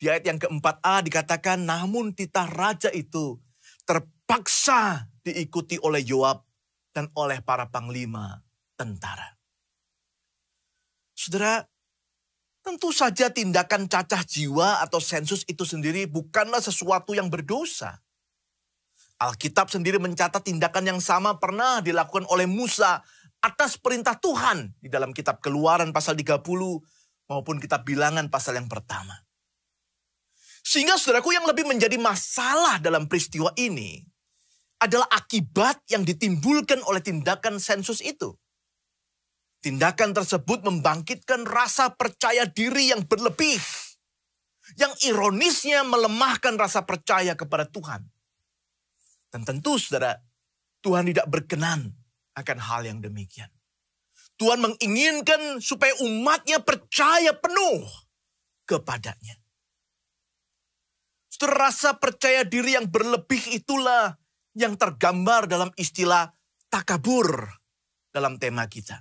[SPEAKER 6] Di ayat yang keempat-a dikatakan, namun titah raja itu terpaksa diikuti oleh Yoab dan oleh para panglima tentara. Saudara, tentu saja tindakan cacah jiwa atau sensus itu sendiri bukanlah sesuatu yang berdosa. Alkitab sendiri mencatat tindakan yang sama pernah dilakukan oleh Musa atas perintah Tuhan di dalam kitab Keluaran pasal 30 maupun kitab Bilangan pasal yang pertama. Sehingga saudaraku, yang lebih menjadi masalah dalam peristiwa ini adalah akibat yang ditimbulkan oleh tindakan sensus itu. Tindakan tersebut membangkitkan rasa percaya diri yang berlebih, yang ironisnya melemahkan rasa percaya kepada Tuhan. Dan tentu, saudara, Tuhan tidak berkenan akan hal yang demikian. Tuhan menginginkan supaya umatnya percaya penuh kepadanya. Saudara, rasa percaya diri yang berlebih itulah yang tergambar dalam istilah takabur dalam tema kita.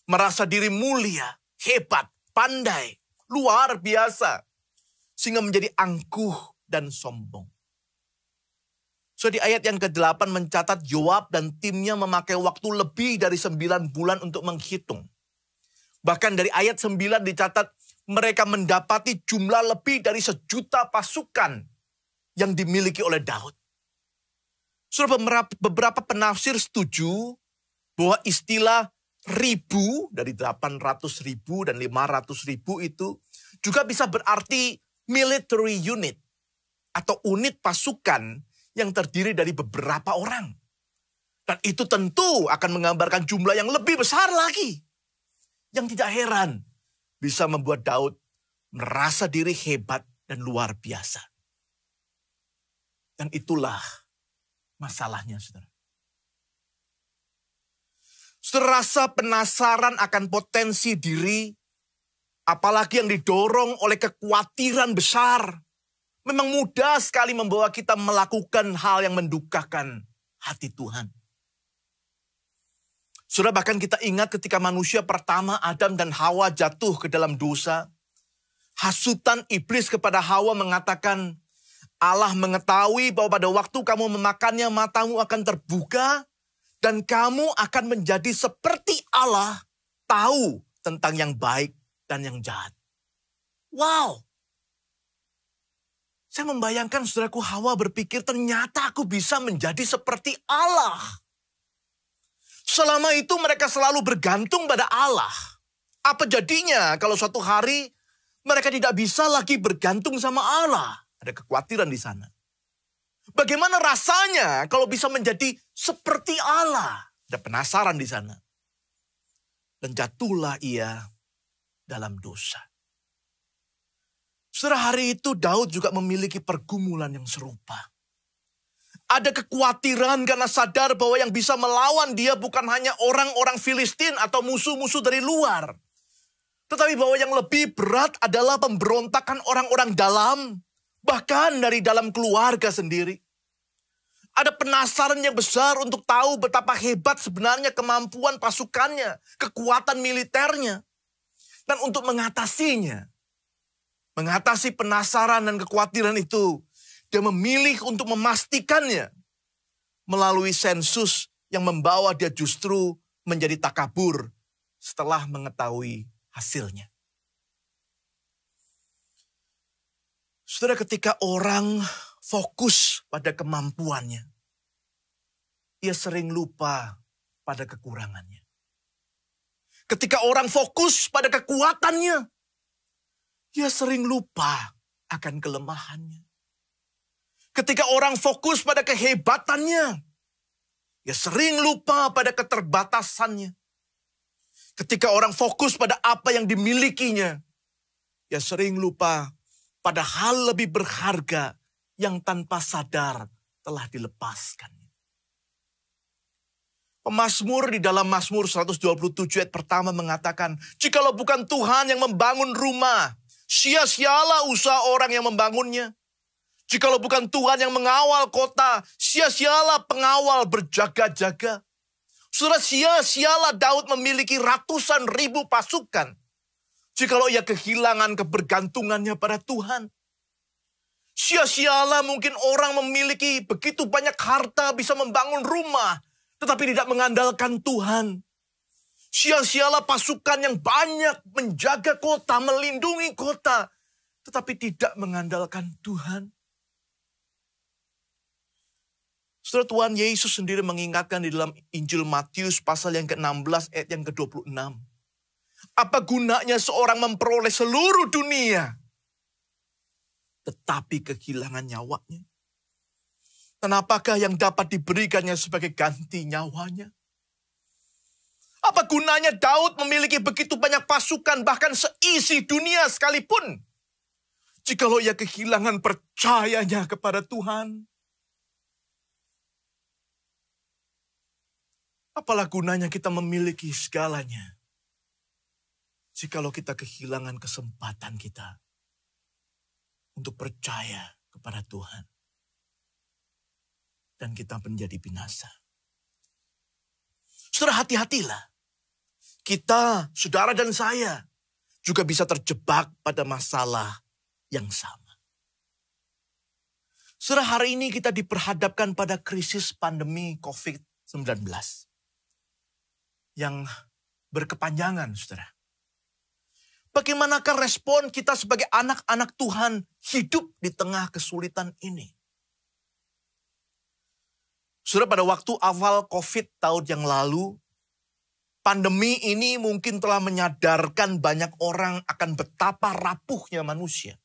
[SPEAKER 6] Merasa diri mulia, hebat, pandai, luar biasa, sehingga menjadi angkuh dan sombong. So, di ayat yang ke-8 mencatat Yoab dan timnya memakai waktu lebih dari 9 bulan untuk menghitung. Bahkan dari ayat 9 dicatat mereka mendapati jumlah lebih dari 1 juta pasukan yang dimiliki oleh Daud. Sudah beberapa penafsir setuju bahwa istilah ribu dari 800.000 dan 500.000 itu juga bisa berarti military unit atau unit pasukan yang terdiri dari beberapa orang. Dan itu tentu akan menggambarkan jumlah yang lebih besar lagi. Yang tidak heran bisa membuat Daud merasa diri hebat dan luar biasa. Dan itulah masalahnya, saudara. Saudara, rasa penasaran akan potensi diri, apalagi yang didorong oleh kekhawatiran besar, memang mudah sekali membawa kita melakukan hal yang mendukakan hati Tuhan. Saudara, bahkan kita ingat ketika manusia pertama Adam dan Hawa jatuh ke dalam dosa, hasutan iblis kepada Hawa mengatakan, Allah mengetahui bahwa pada waktu kamu memakannya matamu akan terbuka dan kamu akan menjadi seperti Allah, tahu tentang yang baik dan yang jahat. Wow! Saya membayangkan saudaraku, Hawa berpikir ternyata aku bisa menjadi seperti Allah. Selama itu mereka selalu bergantung pada Allah. Apa jadinya kalau suatu hari mereka tidak bisa lagi bergantung sama Allah? Ada kekhawatiran di sana. Bagaimana rasanya kalau bisa menjadi seperti Allah? Ada penasaran di sana. Dan jatuhlah ia dalam dosa. Saudara, hari itu Daud juga memiliki pergumulan yang serupa. Ada kekhawatiran karena sadar bahwa yang bisa melawan dia bukan hanya orang-orang Filistin atau musuh-musuh dari luar. Tetapi bahwa yang lebih berat adalah pemberontakan orang-orang dalam, bahkan dari dalam keluarga sendiri. Ada penasaran yang besar untuk tahu betapa hebat sebenarnya kemampuan pasukannya, kekuatan militernya. Dan untuk mengatasinya, mengatasi penasaran dan kekhawatiran itu, dia memilih untuk memastikannya melalui sensus yang membawa dia justru menjadi takabur setelah mengetahui hasilnya. Saudara, ketika orang fokus pada kemampuannya, ia sering lupa pada kekurangannya. Ketika orang fokus pada kekuatannya, ia sering lupa akan kelemahannya. Ketika orang fokus pada kehebatannya, ia sering lupa pada keterbatasannya. Ketika orang fokus pada apa yang dimilikinya, ia sering lupa pada hal lebih berharga yang tanpa sadar telah dilepaskannya. Pemazmur di dalam Mazmur 127 ayat pertama mengatakan, "Jikalau bukan Tuhan yang membangun rumah, sia-sialah usaha orang yang membangunnya. Jikalau bukan Tuhan yang mengawal kota, sia-sialah pengawal berjaga-jaga." Saudara, sia-sialah Daud memiliki ratusan ribu pasukan jikalau ia kehilangan kebergantungannya pada Tuhan. Sia-sialah mungkin orang memiliki begitu banyak harta, bisa membangun rumah, tetapi tidak mengandalkan Tuhan. Sia-sialah pasukan yang banyak menjaga kota, melindungi kota, tetapi tidak mengandalkan Tuhan. Saudara, Tuhan Yesus sendiri mengingatkan di dalam Injil Matius pasal yang ke-16 ayat yang ke-26. Apa gunanya seorang memperoleh seluruh dunia, tetapi kehilangan nyawanya? Dan apakah yang dapat diberikannya sebagai ganti nyawanya? Apa gunanya Daud memiliki begitu banyak pasukan, bahkan seisi dunia sekalipun, jikalau ia kehilangan percayanya kepada Tuhan? Apalah gunanya kita memiliki segalanya, jikalau kita kehilangan kesempatan kita untuk percaya kepada Tuhan, dan kita menjadi binasa. Saudara, hati-hatilah. Kita, saudara dan saya, juga bisa terjebak pada masalah yang sama. Saudara, hari ini kita diperhadapkan pada krisis pandemi COVID-19 yang berkepanjangan, saudara. Bagaimanakah respon kita sebagai anak-anak Tuhan hidup di tengah kesulitan ini? Saudara, pada waktu awal COVID tahun yang lalu, pandemi ini mungkin telah menyadarkan banyak orang akan betapa rapuhnya manusia.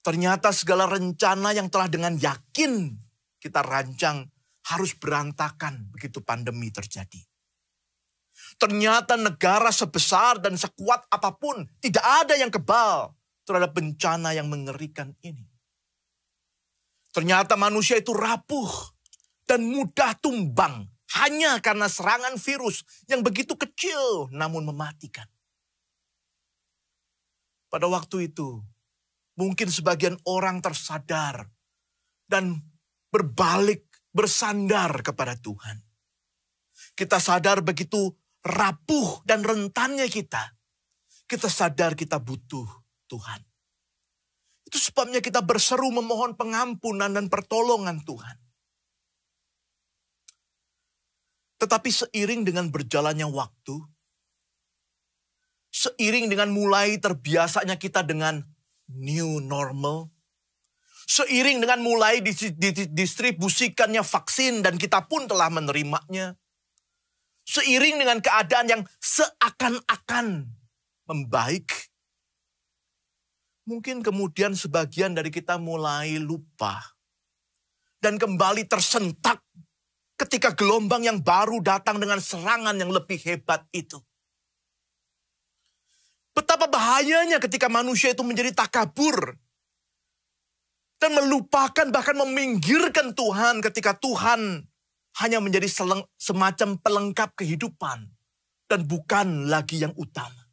[SPEAKER 6] Ternyata segala rencana yang telah dengan yakin kita rancang harus berantakan begitu pandemi terjadi. Ternyata negara sebesar dan sekuat apapun tidak ada yang kebal terhadap bencana yang mengerikan ini. Ternyata manusia itu rapuh dan mudah tumbang hanya karena serangan virus yang begitu kecil namun mematikan. Pada waktu itu, mungkin sebagian orang tersadar dan berbalik, bersandar kepada Tuhan. Kita sadar begitu rapuh dan rentannya kita. Kita sadar kita butuh Tuhan. Itu sebabnya kita berseru memohon pengampunan dan pertolongan Tuhan. Tetapi seiring dengan berjalannya waktu, Seiring dengan mulai terbiasanya kita dengan new normal, seiring dengan mulai didistribusikannya vaksin dan kita pun telah menerimanya, seiring dengan keadaan yang seakan-akan membaik, mungkin kemudian sebagian dari kita mulai lupa dan kembali tersentak ketika gelombang yang baru datang dengan serangan yang lebih hebat itu. Betapa bahayanya ketika manusia itu menjadi takabur dan melupakan, bahkan meminggirkan Tuhan ketika Tuhan hanya menjadi semacam pelengkap kehidupan dan bukan lagi yang utama.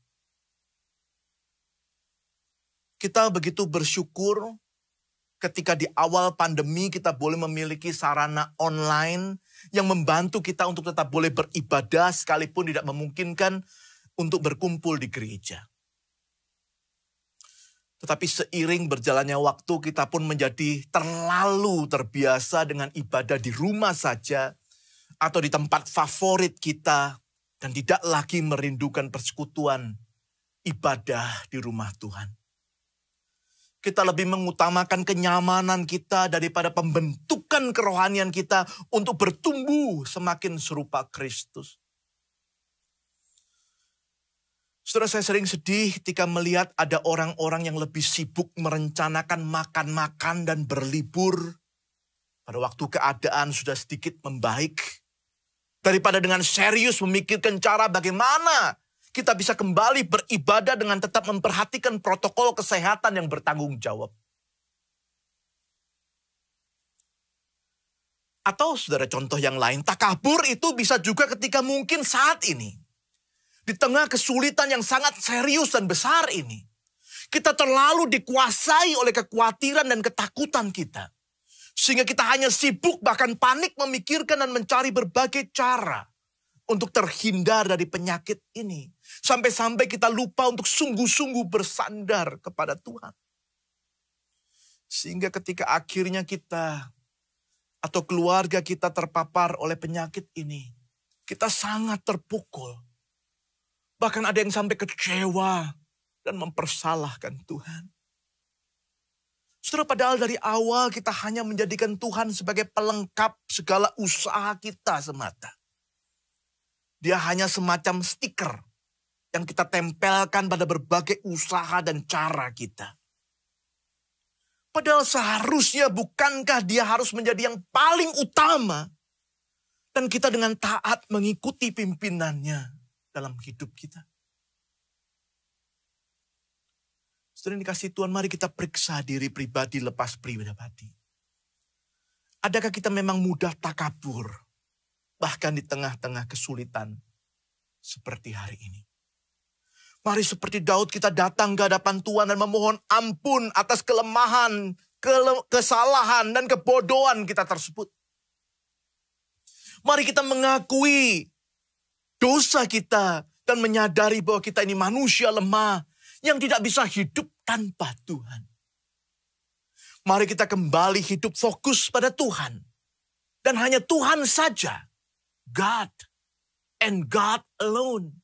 [SPEAKER 6] Kita begitu bersyukur ketika di awal pandemi kita boleh memiliki sarana online yang membantu kita untuk tetap boleh beribadah sekalipun tidak memungkinkan untuk berkumpul di gereja. Tetapi seiring berjalannya waktu kita pun menjadi terlalu terbiasa dengan ibadah di rumah saja atau di tempat favorit kita dan tidak lagi merindukan persekutuan ibadah di rumah Tuhan. Kita lebih mengutamakan kenyamanan kita daripada pembentukan kerohanian kita untuk bertumbuh semakin serupa Kristus. Saudara, saya sering sedih ketika melihat ada orang-orang yang lebih sibuk merencanakan makan-makan dan berlibur pada waktu keadaan sudah sedikit membaik, daripada dengan serius memikirkan cara bagaimana kita bisa kembali beribadah dengan tetap memperhatikan protokol kesehatan yang bertanggung jawab. Atau saudara, contoh yang lain, takabur itu bisa juga ketika mungkin saat ini, di tengah kesulitan yang sangat serius dan besar ini, kita terlalu dikuasai oleh kekhawatiran dan ketakutan kita. Sehingga kita hanya sibuk bahkan panik memikirkan dan mencari berbagai cara untuk terhindar dari penyakit ini. Sampai-sampai kita lupa untuk sungguh-sungguh bersandar kepada Tuhan. Sehingga ketika akhirnya kita atau keluarga kita terpapar oleh penyakit ini, kita sangat terpukul. Bahkan ada yang sampai kecewa dan mempersalahkan Tuhan. Saudara, padahal dari awal kita hanya menjadikan Tuhan sebagai pelengkap segala usaha kita semata. Dia hanya semacam stiker yang kita tempelkan pada berbagai usaha dan cara kita. Padahal seharusnya bukankah dia harus menjadi yang paling utama dan kita dengan taat mengikuti pimpinannya dalam hidup kita. Saudara yang dikasihi Tuhan, mari kita periksa diri pribadi lepas pribadi. Adakah kita memang mudah takabur, bahkan di tengah-tengah kesulitan seperti hari ini? Mari seperti Daud kita datang ke hadapan Tuhan dan memohon ampun atas kelemahan, kesalahan, dan kebodohan kita tersebut. Mari kita mengakui dosa kita dan menyadari bahwa kita ini manusia lemah yang tidak bisa hidup tanpa Tuhan. Mari kita kembali hidup fokus pada Tuhan. Dan hanya Tuhan saja. God and God alone.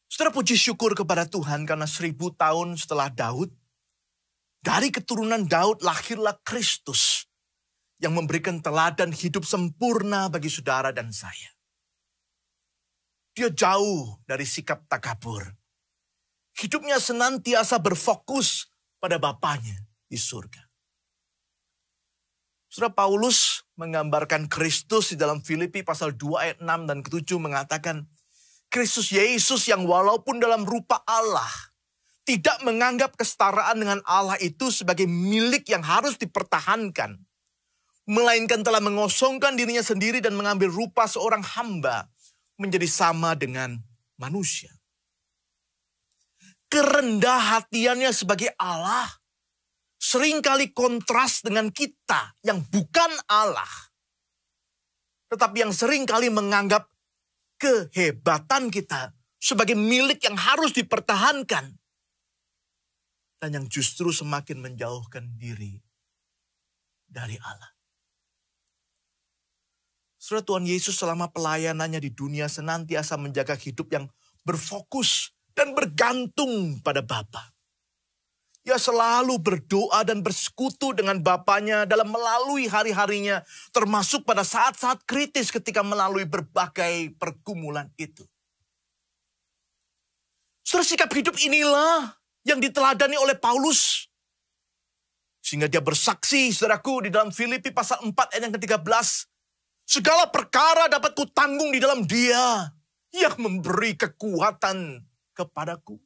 [SPEAKER 6] Saudara, puji syukur kepada Tuhan karena 1000 tahun setelah Daud, dari keturunan Daud lahirlah Kristus yang memberikan teladan hidup sempurna bagi saudara dan saya. Dia jauh dari sikap takabur. Hidupnya senantiasa berfokus pada Bapanya di surga. Saudara, Paulus menggambarkan Kristus di dalam Filipi pasal 2 ayat 6 dan ke-7 mengatakan, Kristus Yesus yang walaupun dalam rupa Allah, tidak menganggap kesetaraan dengan Allah itu sebagai milik yang harus dipertahankan, melainkan telah mengosongkan dirinya sendiri dan mengambil rupa seorang hamba menjadi sama dengan manusia. Kerendah hatiannya sebagai Allah seringkali kontras dengan kita yang bukan Allah, tetapi yang seringkali menganggap kehebatan kita sebagai milik yang harus dipertahankan dan yang justru semakin menjauhkan diri dari Allah. Saudara, Tuhan Yesus selama pelayanannya di dunia senantiasa menjaga hidup yang berfokus dan bergantung pada Bapa. Ia selalu berdoa dan bersekutu dengan Bapanya dalam melalui hari-harinya, termasuk pada saat-saat kritis ketika melalui berbagai pergumulan itu. Saudara, sikap hidup inilah yang diteladani oleh Paulus. Sehingga dia bersaksi, saudaraku, di dalam Filipi pasal 4 ayat yang ke-13. Segala perkara dapat kutanggung di dalam Dia yang memberi kekuatan kepadaku.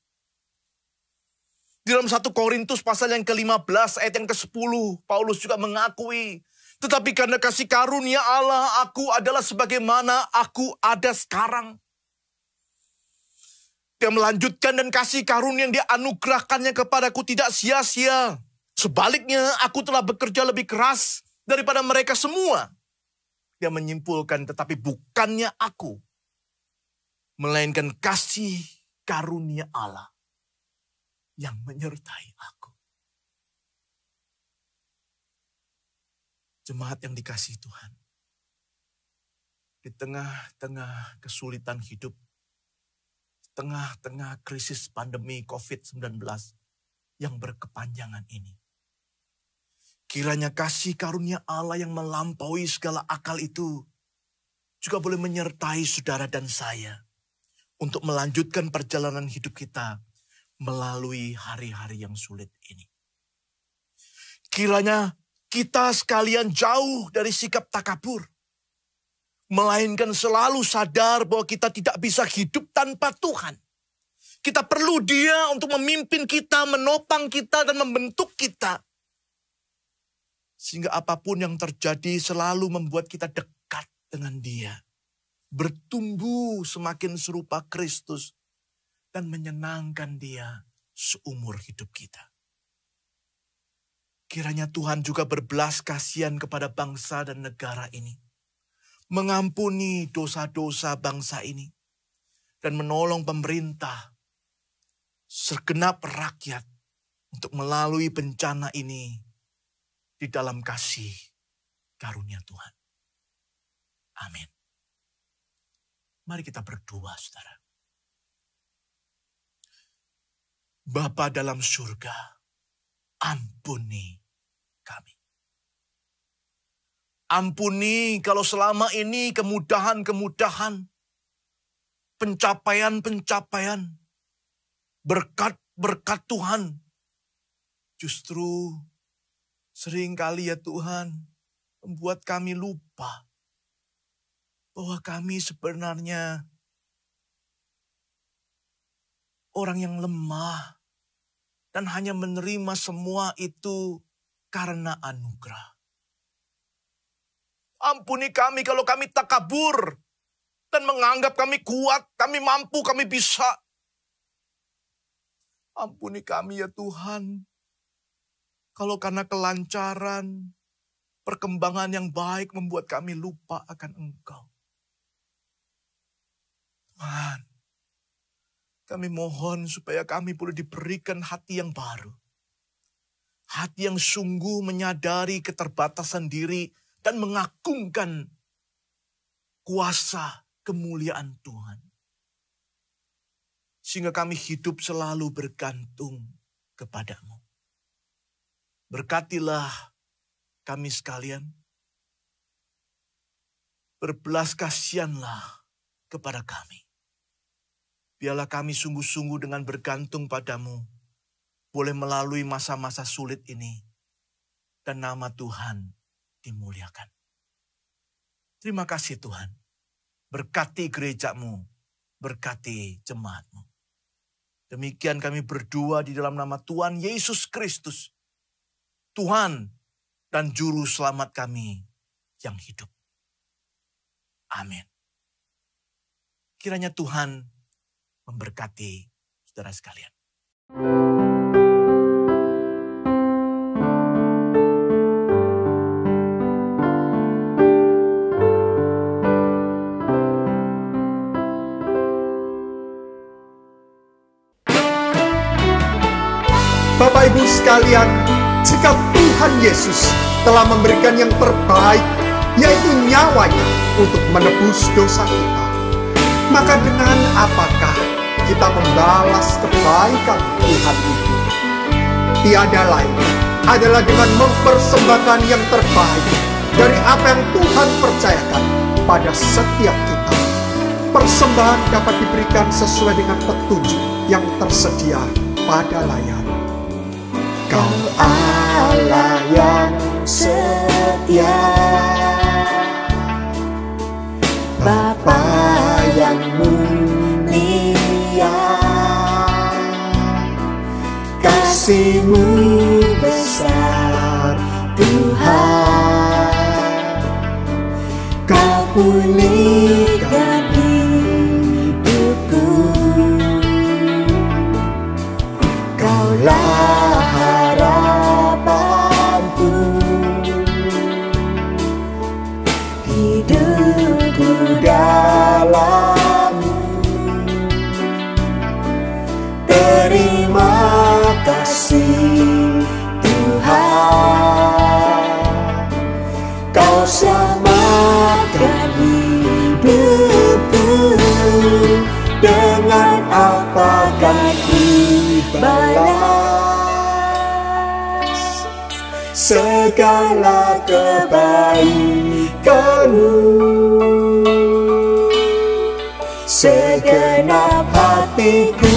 [SPEAKER 6] Di dalam 1 Korintus pasal yang ke-15 ayat yang ke-10, Paulus juga mengakui, tetapi karena kasih karunia Allah, aku adalah sebagaimana aku ada sekarang. Dia melanjutkan, dan kasih karunia yang dianugerahkannya kepadaku tidak sia-sia. Sebaliknya, aku telah bekerja lebih keras daripada mereka semua. Dia menyimpulkan, tetapi bukannya aku, melainkan kasih karunia Allah yang menyertai aku. Jemaat yang dikasihi Tuhan, di tengah-tengah kesulitan hidup, di tengah-tengah krisis pandemi COVID-19 yang berkepanjangan ini, kiranya kasih karunia Allah yang melampaui segala akal itu juga boleh menyertai saudara dan saya untuk melanjutkan perjalanan hidup kita melalui hari-hari yang sulit ini. Kiranya kita sekalian jauh dari sikap takabur, melainkan selalu sadar bahwa kita tidak bisa hidup tanpa Tuhan. Kita perlu Dia untuk memimpin kita, menopang kita, dan membentuk kita. Sehingga apapun yang terjadi selalu membuat kita dekat dengan Dia. Bertumbuh semakin serupa Kristus dan menyenangkan Dia seumur hidup kita. Kiranya Tuhan juga berbelas kasihan kepada bangsa dan negara ini. Mengampuni dosa-dosa bangsa ini. Dan menolong pemerintah, segenap rakyat untuk melalui bencana ini di dalam kasih karunia Tuhan. Amin. Mari kita berdoa, saudara. Bapa dalam surga, ampuni kami. Ampuni kalau selama ini kemudahan-kemudahan, pencapaian-pencapaian, berkat-berkat Tuhan, justru seringkali ya Tuhan, membuat kami lupa bahwa kami sebenarnya orang yang lemah dan hanya menerima semua itu karena anugerah. Ampuni kami kalau kami takabur dan menganggap kami kuat, kami mampu, kami bisa. Ampuni kami ya Tuhan, kalau karena kelancaran, perkembangan yang baik membuat kami lupa akan Engkau. Tuhan, kami mohon supaya kami boleh diberikan hati yang baru. Hati yang sungguh menyadari keterbatasan diri dan mengagungkan kuasa kemuliaan Tuhan. Sehingga kami hidup selalu bergantung kepadamu. Berkatilah kami sekalian. Berbelas kasihanlah kepada kami. Biarlah kami sungguh-sungguh dengan bergantung padamu, boleh melalui masa-masa sulit ini, dan nama Tuhan dimuliakan. Terima kasih Tuhan. Berkati gerejamu, berkati jemaatmu. Demikian kami berdua di dalam nama Tuhan Yesus Kristus, Tuhan dan Juru Selamat kami yang hidup. Amin. Kiranya Tuhan memberkati saudara sekalian.
[SPEAKER 3] Bapak Ibu sekalian, jika Tuhan Yesus telah memberikan yang terbaik yaitu nyawanya untuk menebus dosa kita. Maka dengan apakah kita membalas kebaikan Tuhan itu? Tiada lain adalah dengan mempersembahkan yang terbaik dari apa yang Tuhan percayakan pada setiap kita. Persembahan dapat diberikan sesuai dengan petunjuk yang tersedia pada layar. Kau Allah yang setia, Bapa yang mulia, kasih-Mu besar Tuhan. Kau pulihkan hidupku, Kaulah harapanku. Hidupku dalam-Mu, terima kasih Tuhan. Kau selamatkan hidupku, dengan apakah dibalas segala kebaikan-Mu. Segenap hatiku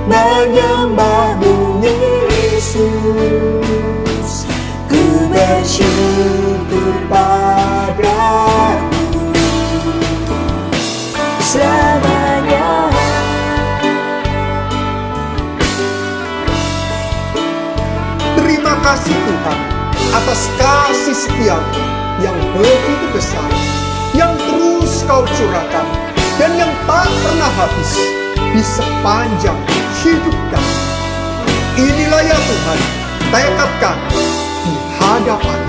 [SPEAKER 3] menyembah-Mu Yesus, ku bersyukur padamu selamanya. Terima kasih Tuhan atas kasih setia-Mu yang begitu besar, yang terus Kau curahkan dan yang tak pernah habis di sepanjang hidup kami. Inilah ya Tuhan, tekad kami di hadapan.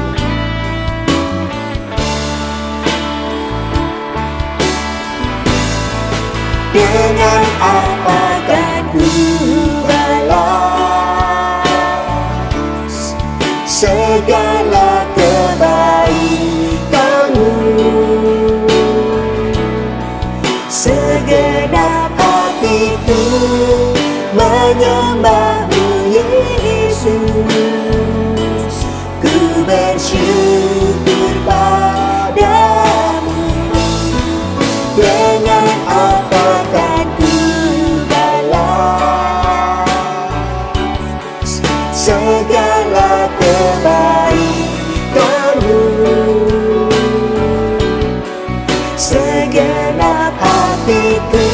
[SPEAKER 3] Dengan apakah ku balas segala kebaikan-Mu? Segenap hatiku menyembah-Mu Yesus, ku bersyukur padamu. Dengan apakah ku balas segala kebaikan-Mu? Segenap hatiku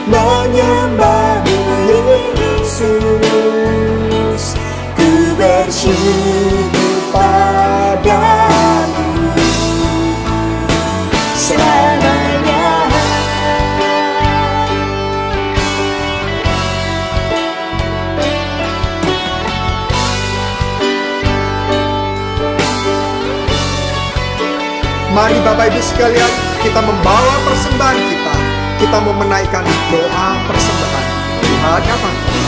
[SPEAKER 3] menyembah-Mu Yesus, ku bersyukur padamu selamanya. Mari Bapak Ibu sekalian, kita membawa persembahan kita. Kita mau menaikkan doa persembahan di hadapan Tuhan.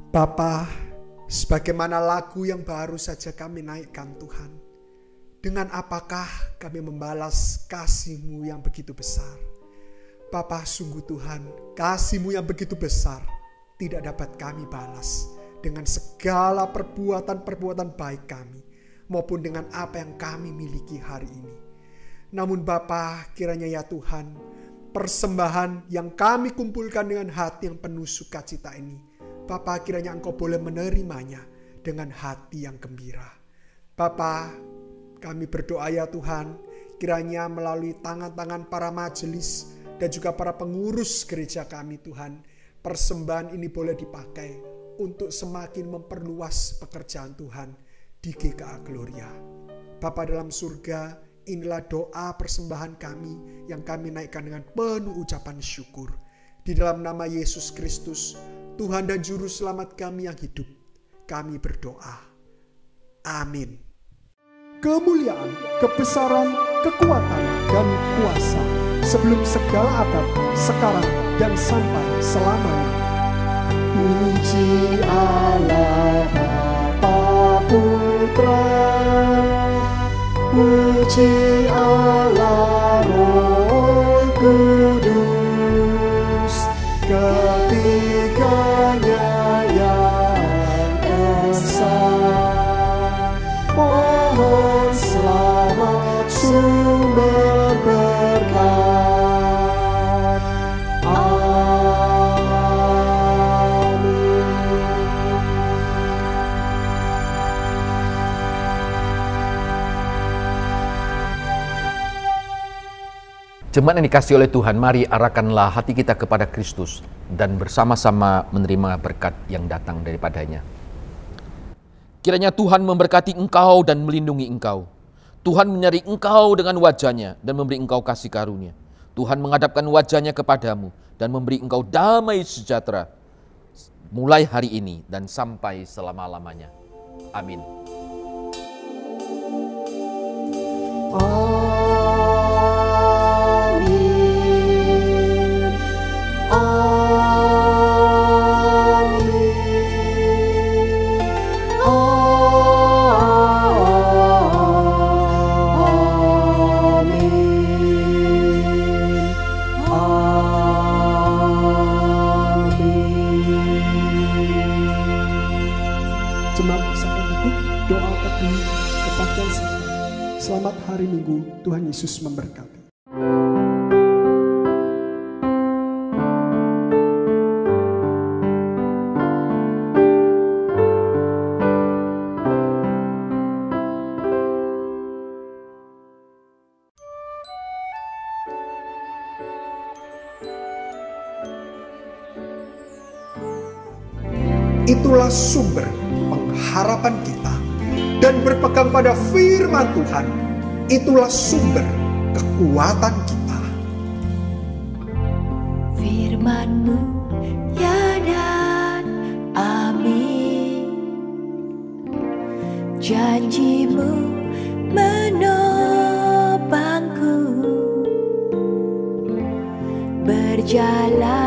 [SPEAKER 3] Bapa, sebagaimana lagu yang baru saja kami naikkan Tuhan, dengan apakah kami membalas kasih-Mu yang begitu besar? Bapa, sungguh Tuhan, kasih-Mu yang begitu besar tidak dapat kami balas dengan segala perbuatan-perbuatan baik kami, maupun dengan apa yang kami miliki hari ini. Namun Bapa, kiranya ya Tuhan, persembahan yang kami kumpulkan dengan hati yang penuh sukacita ini, Bapa, kiranya Engkau boleh menerimanya dengan hati yang gembira. Bapa, kami berdoa ya Tuhan, kiranya melalui tangan-tangan para majelis dan juga para pengurus gereja kami Tuhan, persembahan ini boleh dipakai untuk semakin memperluas pekerjaan Tuhan di GKA Gloria. Bapa dalam surga, inilah doa persembahan kami yang kami naikkan dengan penuh ucapan syukur. Di dalam nama Yesus Kristus, Tuhan dan Juru Selamat kami yang hidup, kami berdoa. Amin. Kemuliaan, kebesaran, kekuatan, dan kuasa sebelum segala abad, sekarang dan sampai selamanya. Puji Allah Bapa Putra, puji Allah Roh Kudus, ketiganya yang esa. Mohon selamat sumber berkat.
[SPEAKER 2] Jemaat yang dikasihi oleh Tuhan, mari arahkanlah hati kita kepada Kristus dan bersama-sama menerima berkat yang datang daripadanya. Kiranya Tuhan memberkati engkau dan melindungi engkau. Tuhan menyeri engkau dengan wajah-Nya dan memberi engkau kasih karunia. Tuhan menghadapkan wajah-Nya kepadamu dan memberi engkau damai sejahtera mulai hari ini dan sampai selama-lamanya. Amin.
[SPEAKER 3] Jemaat bersama duduk, doa teduh kebaktian saya. Selamat hari Minggu, Tuhan Yesus memberkati. Itulah sumber pengharapan kita, dan berpegang pada firman Tuhan, itulah sumber kekuatan kita.
[SPEAKER 5] Firman-Mu ya dan amin, janji-Mu menopangku, berjalan